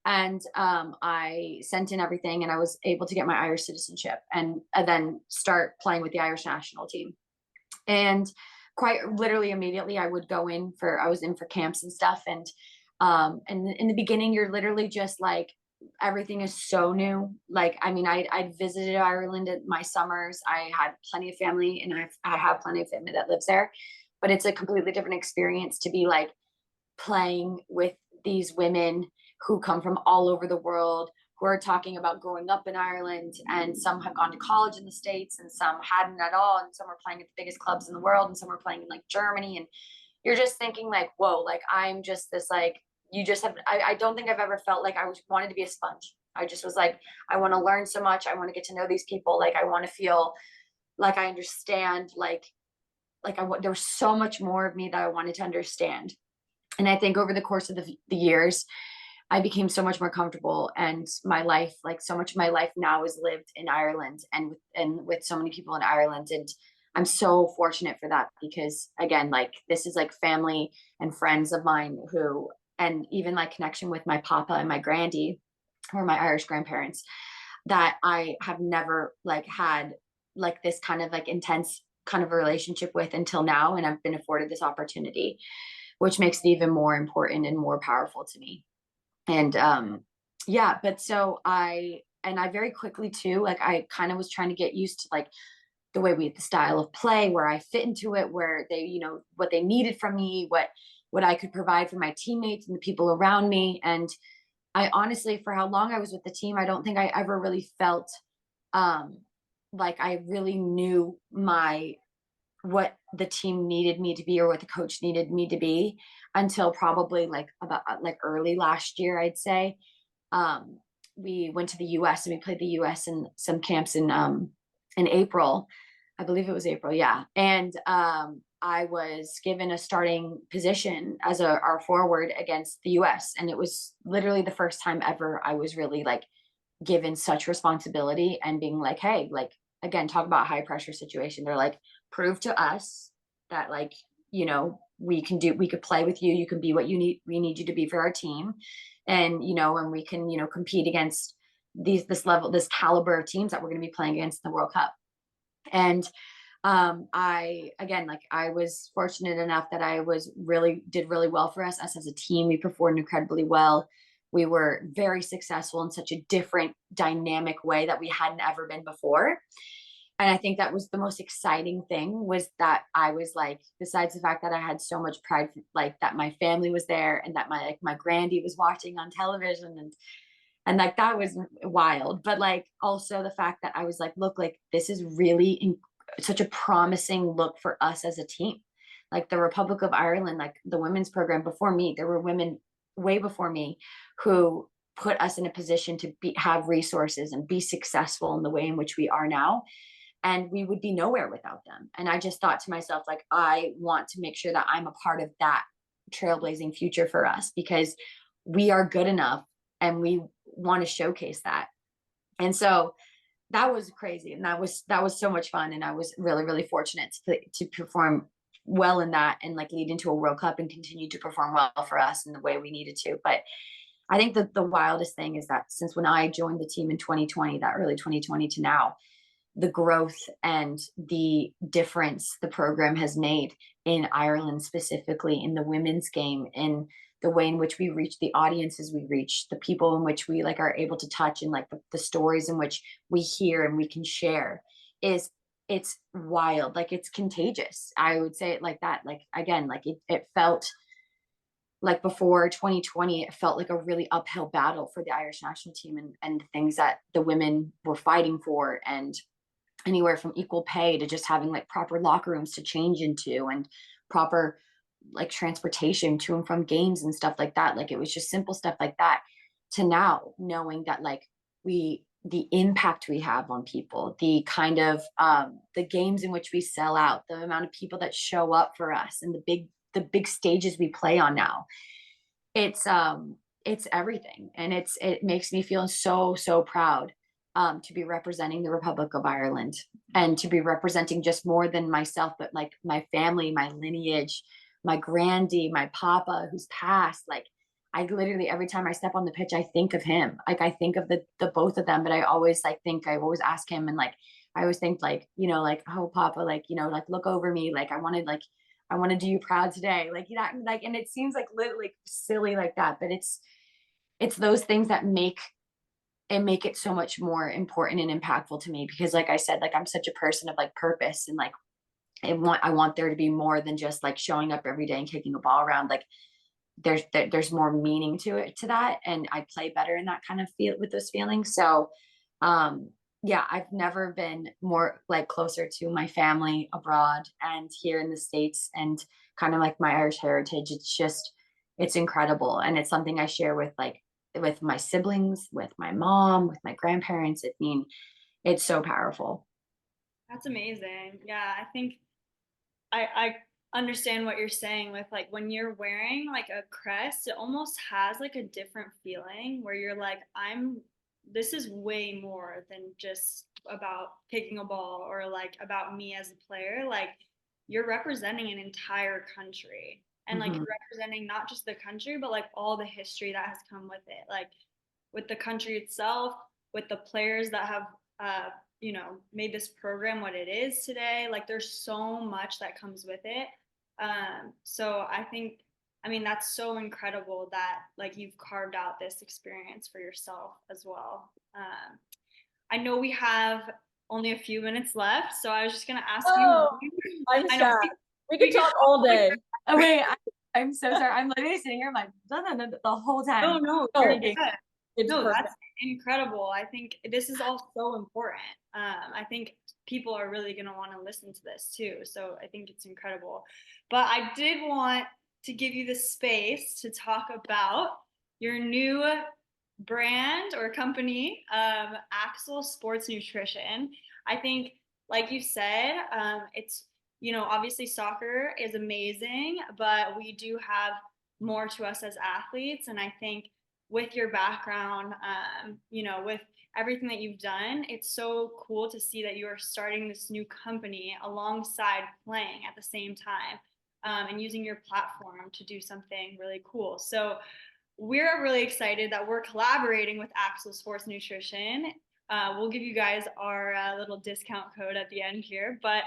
And I sent in everything and I was able to get my Irish citizenship and then start playing with the Irish national team. And quite literally immediately I was in for camps and stuff. And in the beginning, you're literally just like, everything is so new. Like, I mean, I'd visited Ireland in my summers. I had plenty of family, and I have plenty of family that lives there, but it's a completely different experience to be like playing with these women who come from all over the world, who are talking about growing up in Ireland, and some have gone to college in the States and some hadn't at all. And some are playing at the biggest clubs in the world and some are playing in like Germany. And you're just thinking like, whoa, like I'm just this like, you just have, I don't think I've ever felt like wanted to be a sponge. I just was like, I want to learn so much. I want to get to know these people. Like, I want to feel like I understand, there was so much more of me that I wanted to understand. And I think over the course of the years, I became so much more comfortable, and my life, like so much of my life now is lived in Ireland and with so many people in Ireland. And I'm so fortunate for that, because again, like this is like family and friends of mine and even like connection with my papa and my grandy, or my Irish grandparents, that I have never like had like this kind of like intense kind of a relationship with until now. And I've been afforded this opportunity, which makes it even more important and more powerful to me. And but so I very quickly too, like I kind of was trying to get used to like the style of play, where I fit into it, where they, what they needed from me, what I could provide for my teammates and the people around me. And I honestly, for how long I was with the team, I don't think I ever really felt um, like I really knew what the team needed me to be, or what the coach needed me to be, until probably like about like early last year, I'd say. Um, we went to the US and we played the US in some camps in April. I believe it was April, yeah. And I was given a starting position as our forward against the US. And it was literally the first time ever I was really like given such responsibility, and being like, hey, like, again, talk about high pressure situation. They're like, prove to us that, like, we could play with you. You can be what we need you to be for our team. And, and we can, compete against this caliber of teams that we're going to be playing against in the World Cup. And I, again, like, I was fortunate enough that I did really well for us as a team. We performed incredibly well. We were very successful in such a different dynamic way that we hadn't ever been before. And I think that was the most exciting thing, was that I was like, besides the fact that I had so much pride, like that my family was there, and that my grandy was watching on television, and like, that was wild. But like, also the fact that I was like, look, like, this is really such a promising look for us as a team. Like, the Republic of Ireland, like the women's program before me, there were women way before me who put us in a position to have resources and be successful in the way in which we are now. And we would be nowhere without them. And I just thought to myself, like, I want to make sure that I'm a part of that trailblazing future for us, because we are good enough and we want to showcase that. And so that was crazy. And that was so much fun. And I was really, really fortunate to perform well in that, and like lead into a World Cup and continue to perform well for us in the way we needed to. But I think that the wildest thing is that since when I joined the team in 2020, that early 2020 to now, the growth and the difference the program has made in Ireland, specifically in the women's game, in the way in which we reach the audiences, we reach the people in which we like are able to touch, and like the stories in which we hear and we can share, it's wild. Like, it's contagious. I would say it like that. Like, again, like it felt like, before 2020, it felt like a really uphill battle for the Irish national team, and the things that the women were fighting for, and anywhere from equal pay to just having like proper locker rooms to change into, and proper like transportation to and from games and stuff like that. Like, it was just simple stuff like that, to now knowing that, like, the impact we have on people, the kind of the games in which we sell out, the amount of people that show up for us, and the big stages we play on now, it's everything. And it makes me feel so proud to be representing the Republic of Ireland, and to be representing just more than myself, but like my family, my lineage, my grandy, my papa who's passed. Like, I literally, every time I step on the pitch, I think of him. Like, I think of the both of them, but I always always ask him, and like, I always think, like, like, oh, papa, like, like, look over me. Like, I want to do you proud today. Like that, like, and it seems like literally silly like that, but it's those things that make it so much more important and impactful to me, because like I said, like, I'm such a person of like purpose, and like, I want there to be more than just like showing up every day and kicking a ball around. Like, there's more meaning to that, and I play better in that kind of feel with those feelings. So yeah, I've never been more like closer to my family abroad and here in the States, and kind of like my Irish heritage. It's incredible, and it's something I share with my siblings, with my mom, with my grandparents. I mean, it's so powerful. That's amazing. Yeah, I think I understand what you're saying with like when you're wearing like a crest, it almost has like a different feeling where you're like, this is way more than just about kicking a ball or like about me as a player. Like, you're representing an entire country, and like Mhm. you're representing not just the country, but like all the history that has come with it. Like, with the country itself, with the players that have made this program what it is today. Like, there's so much that comes with it. So I mean, that's so incredible that like you've carved out this experience for yourself as well. I know we have only a few minutes left. So I was just gonna ask Oh, you. I'm I know sad. We could talk all day. Oh wait, I'm so sorry. I'm literally sitting here like no, the whole time. No, no, Oh, you're good. it's No, perfect. that's incredible. I think this is all so important. I think people are really going to want to listen to this too. So I think it's incredible. But I did want to give you the space to talk about your new brand or company, Axel Sports Nutrition. I think, like you said, it's, obviously soccer is amazing, but we do have more to us as athletes. And I think with your background, with everything that you've done, it's so cool to see that you are starting this new company alongside playing at the same time, and using your platform to do something really cool. So we're really excited that we're collaborating with Axel Sports Nutrition. We'll give you guys our little discount code at the end here, but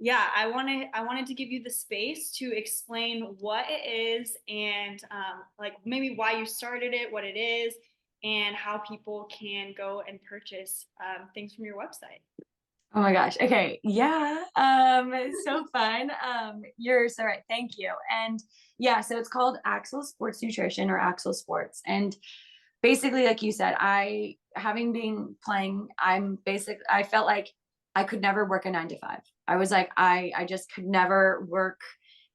yeah, I wanted to give you the space to explain what it is, and like maybe why you started it, what it is, and how people can go and purchase things from your website. Oh my gosh. Okay. Yeah. It's so fun. You're so right. Thank you. And yeah, so it's called Axel Sports Nutrition or Axel Sports. And basically, like you said, having been playing, I felt like I could never work a 9 to 5. I was like, I just could never work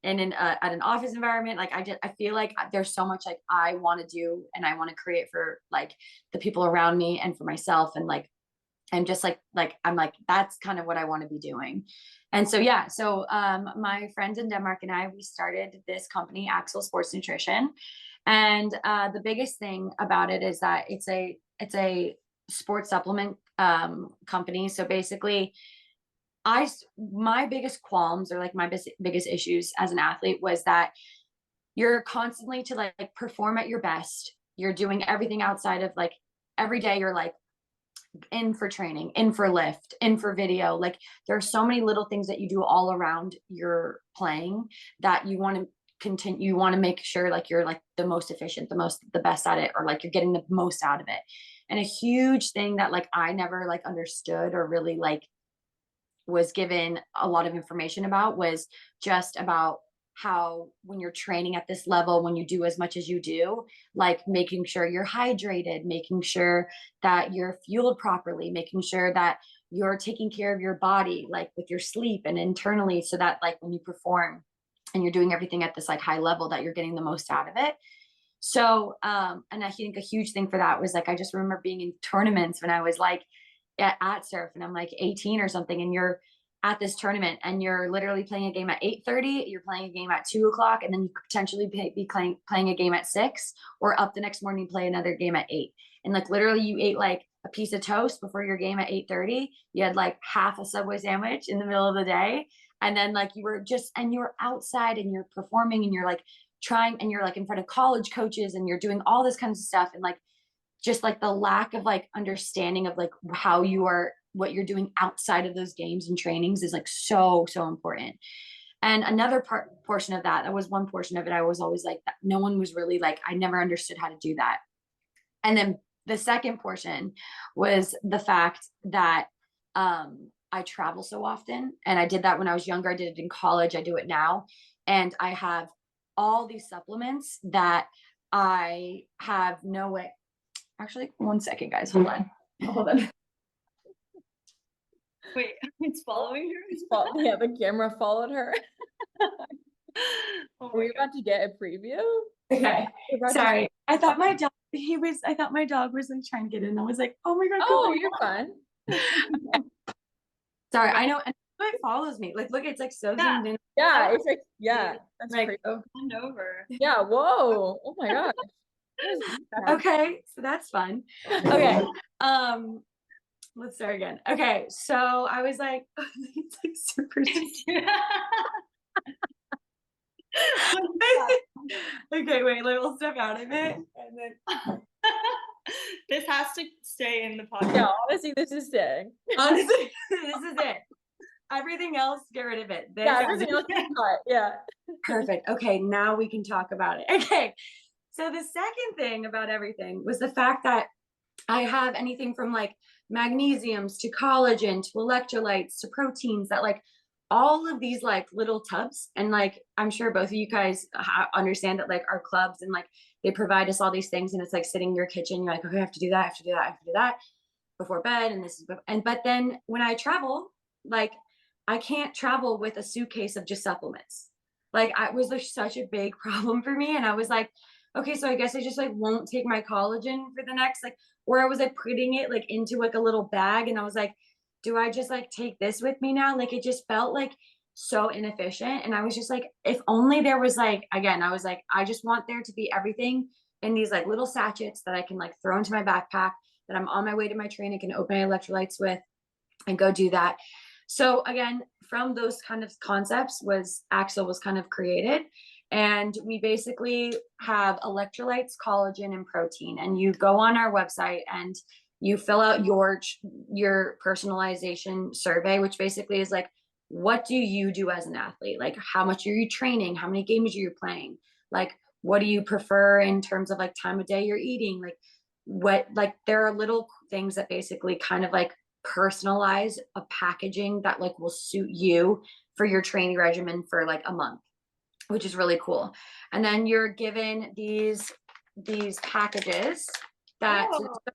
at an office environment. Like I feel like there's so much like I want to do and I want to create for like the people around me and for myself. And like, I'm just like I'm like that's kind of what I want to be doing. And so yeah, so my friends in Denmark and we started this company, Axel Sports Nutrition. And the biggest thing about it is that it's a sports supplement company. So basically my biggest qualms or like my biggest issues as an athlete was that you're constantly to like perform at your best. You're doing everything outside of like every day you're like in for training, in for lift, in for video. Like there are so many little things that you do all around your playing that you want to continue. You want to make sure like you're like the most efficient, the best at it, or like you're getting the most out of it. And a huge thing that like I never like understood or really like was given a lot of information about was just about how when you're training at this level, when you do as much as you do, like making sure you're hydrated, making sure that you're fueled properly, making sure that you're taking care of your body, like with your sleep and internally, so that like when you perform and you're doing everything at this like high level, that you're getting the most out of it. So, and I think a huge thing for that was like, I just remember being in tournaments when I was like at surf and I'm like 18 or something, and you're at this tournament and you're literally playing a game at 8:30, you're playing a game at 2 o'clock, and then you could potentially be playing a game at 6, or up the next morning, play another game at 8. And like literally you ate like a piece of toast before your game at 8:30. You had like half a Subway sandwich in the middle of the day. And then like you were outside and you're performing and you're like trying and you're like in front of college coaches and you're doing all this kind of stuff. And like just like the lack of like understanding of like how you are, what you're doing outside of those games and trainings is like so important. And another portion of that was one portion of it, I was always like that no one was really like, I never understood how to do that. And then the second portion was the fact that I travel so often, and I did that when I was younger, I did it in college, I do it now, and I have all these supplements that I have no way. Actually, one second, guys. Hold on. Wait, it's following her? Yeah, the camera followed her. Oh Are we my about to get a preview? Okay. Sorry. I thought my dog was like trying to get in. I was like, oh my God. Oh, you're fine. Sorry. I know. And it follows me. Like, look, it's like so Yeah. zoomed in. Yeah, it's like, yeah, that's like, crazy. bend over. Yeah, whoa. Oh my gosh. Okay, so that's fun. Okay. Let's start again. Okay, so I was like, it's like super. Okay, wait, like we'll step out of it, and then this has to stay in the podcast. Yeah, honestly, this is staying. Honestly, this is it. Everything else, get rid of it. Yeah, everything else is cut. Yeah. Perfect. Okay, now we can talk about it. Okay. So the second thing about everything was the fact that I have anything from like magnesiums to collagen to electrolytes to proteins, that like all of these like little tubs. And like, I'm sure both of you guys understand that like our clubs and like they provide us all these things, and it's like sitting in your kitchen. You're like, okay, I have to do that. I have to do that. I have to do that before bed. And this is, and, but then when I travel, like I can't travel with a suitcase of just supplements. Like I was like such a big problem for me. And I was like, okay, so I guess I just like won't take my collagen for the next like, or I was like putting it like into like a little bag, and I was like, do I just like take this with me now? Like it just felt like so inefficient. And I was just like, if only there was like, again, I was like, I just want there to be everything in these like little sachets that I can like throw into my backpack, that I'm on my way to my train, I can open my electrolytes with and go do that. So again, from those kind of concepts was Axel was kind of created. And we basically have electrolytes, collagen, and protein. And you go on our website and you fill out your personalization survey, which basically is like, what do you do as an athlete? Like, how much are you training? How many games are you playing? Like, what do you prefer in terms of like time of day you're eating? Like, what, like, there are little things that basically kind of like personalize a packaging that like will suit you for your training regimen for like a month, which is really cool. And then you're given these packages that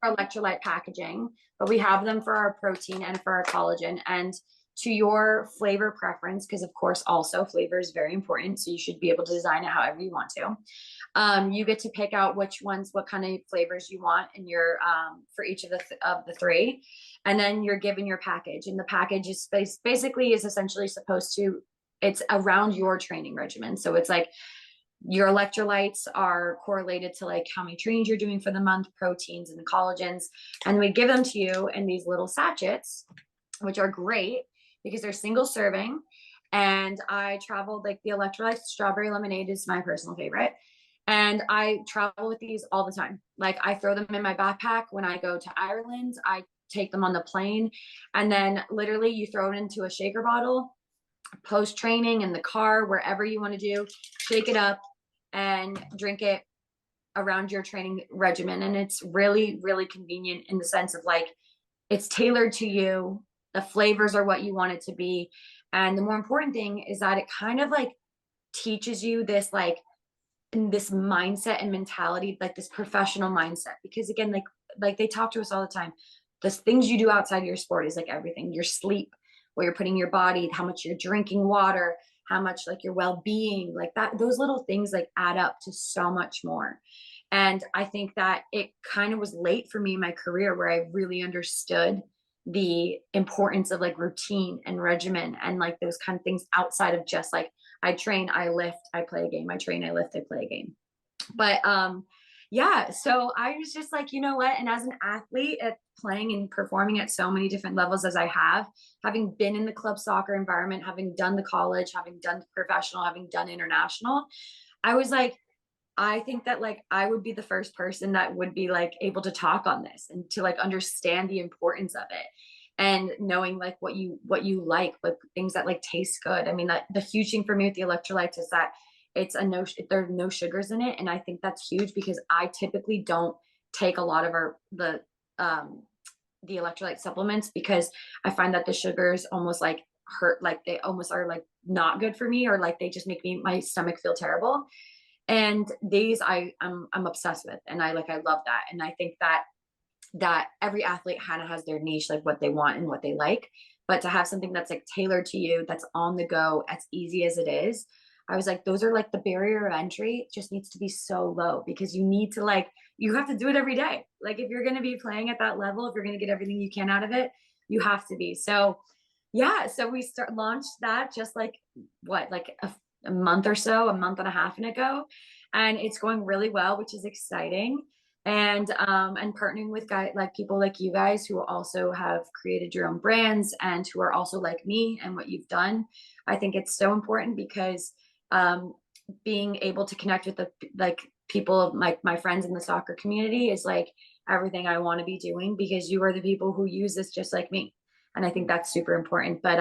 are electrolyte packaging, but we have them for our protein and for our collagen, and to your flavor preference, because of course also flavor is very important, so you should be able to design it however you want to. You get to pick out which ones, what kind of flavors you want in your for each of the three, and then you're given your package. And the package is basically is essentially supposed to, it's around your training regimen. So it's like your electrolytes are correlated to like how many trainings you're doing for the month, proteins and the collagens, and we give them to you in these little sachets, which are great because they're single serving. And I traveled, like the electrolytes, strawberry lemonade is my personal favorite. And I travel with these all the time. Like I throw them in my backpack when I go to Ireland. I take them on the plane, and then literally you throw it into a shaker bottle post training in the car, wherever you want to do, shake it up and drink it around your training regimen. And it's really, really convenient in the sense of like, it's tailored to you. The flavors are what you want it to be. And the more important thing is that it kind of like teaches you this like this mindset and mentality, like this professional mindset. Because again, like they talk to us all the time. The things you do outside of your sport is like everything. Your sleep, where you're putting your body, how much you're drinking water, how much like your well-being, like that, those little things like add up to so much more. And I think that it kind of was late for me in my career where I really understood the importance of like routine and regimen and like those kind of things outside of just like I train, I lift, I play a game, I train, I lift, I play a game. But yeah, so I was just like, you know what? And as an athlete at playing and performing at so many different levels as I have, having been in the club soccer environment, having done the college, having done professional, having done international, I was like, I think that like I would be the first person that would be like able to talk on this and to like understand the importance of it, and knowing like what you like things that like taste good. I mean, that the huge thing for me with the electrolytes is that it's there are no sugars in it, and I think that's huge because I typically don't take a lot of the electrolyte supplements because I find that the sugars almost like hurt, like they almost are like not good for me, or like they just make my stomach feel terrible. And these I'm obsessed with, and I love that. And I think that every athlete kind of has their niche, like what they want and what they like, but to have something that's like tailored to you, that's on the go, as easy as it is, I was like, those are like the barrier of entry just needs to be so low, because you need to like, you have to do it every day. Like if you're going to be playing at that level, if you're going to get everything you can out of it, you have to be. So yeah, so we launched that just like what, like a month or so, a month and a half ago, and it's going really well, which is exciting. And partnering with guys like people like you guys who also have created your own brands and who are also like me and what you've done, I think it's so important because being able to connect with the like people of my friends in the soccer community is like everything I want to be doing, because you are the people who use this just like me, and I think that's super important. But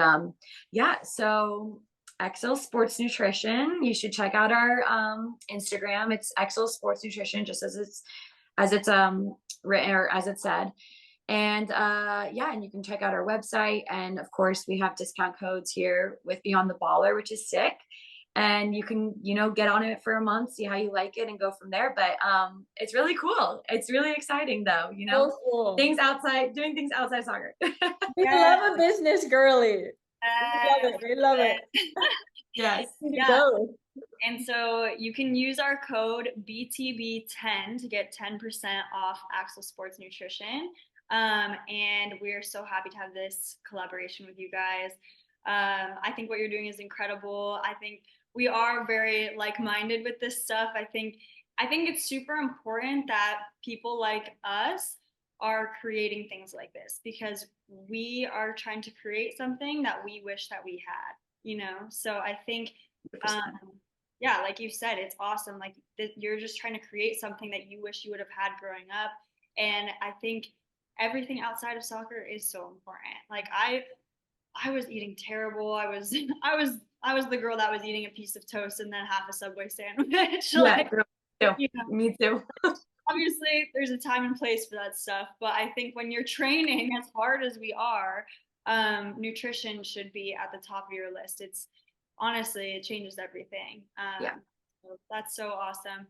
yeah, so Excel Sports Nutrition, you should check out our Instagram. It's Excel Sports Nutrition, just as it's written or as it said. And yeah, and you can check out our website. And of course, we have discount codes here with Beyond the Baller, which is sick. And you can, get on it for a month, see how you like it and go from there. But it's really cool. It's really exciting though, So cool. doing things outside soccer. We love a business girly. We love it. We love it. Yes. Yeah. And so you can use our code BTB10 to get 10% off Axel Sports Nutrition. And we're so happy to have this collaboration with you guys. I think what you're doing is incredible. I think we are very like-minded with this stuff. I think it's super important that people like us are creating things like this, because we are trying to create something that we wish that we had, so I think yeah, like you said, it's awesome. Like you're just trying to create something that you wish you would have had growing up. And I think everything outside of soccer is so important. Like I was eating terrible. I was the girl that was eating a piece of toast and then half a Subway sandwich. Like, me too. Obviously, there's a time and place for that stuff. But I think when you're training as hard as we are, nutrition should be at the top of your list. Honestly, it changes everything. So that's so awesome.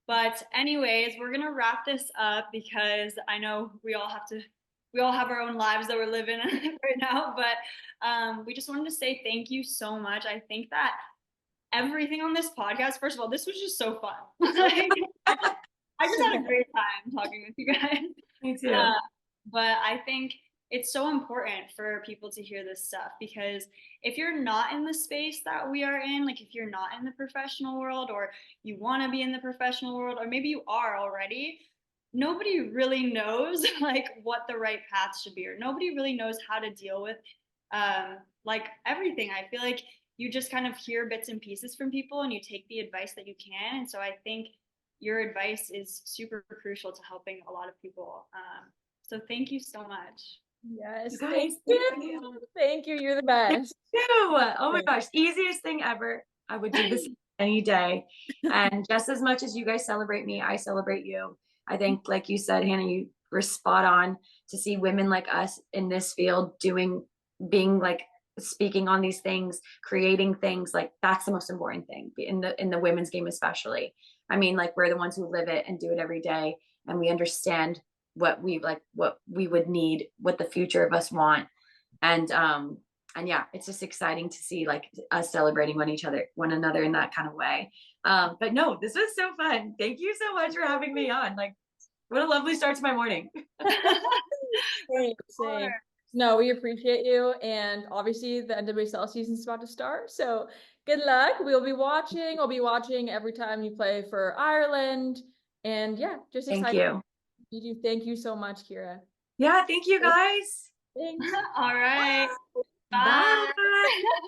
But anyways, we're gonna wrap this up because I know we all have our own lives that we're living right now. But we just wanted to say thank you so much. I think that everything on this podcast, first of all, this was just so fun. I just had a great time talking with you guys. Me too. But I think it's so important for people to hear this stuff, because if you're not in the space that we are in, like if you're not in the professional world, or you want to be in the professional world, or maybe you are already, nobody really knows like what the right path should be, or nobody really knows how to deal with like everything. I feel like you just kind of hear bits and pieces from people and you take the advice that you can. And so I think your advice is super crucial to helping a lot of people. So thank you so much. Yes, guys, thank you. Thank you. You're the best. Oh my gosh, easiest thing ever. I would do this any day. And just as much as you guys celebrate me, I celebrate you. I think, like you said, Hannah, you were spot on to see women like us in this field being like speaking on these things, creating things. Like that's the most important thing in the women's game, especially. I mean, like we're the ones who live it and do it every day, and we understand what we would need, what the future of us want. And yeah, it's just exciting to see like us celebrating one another in that kind of way. But no, this was so fun. Thank you so much for having me on. Like, what a lovely start to my morning. Same. No, we appreciate you. And obviously the NWSL season is about to start. So good luck. We'll be watching. I'll be watching every time you play for Ireland. And yeah, just excited. Thank you so much, Kyra. Yeah, thank you guys. Thanks. All right. Bye. Bye.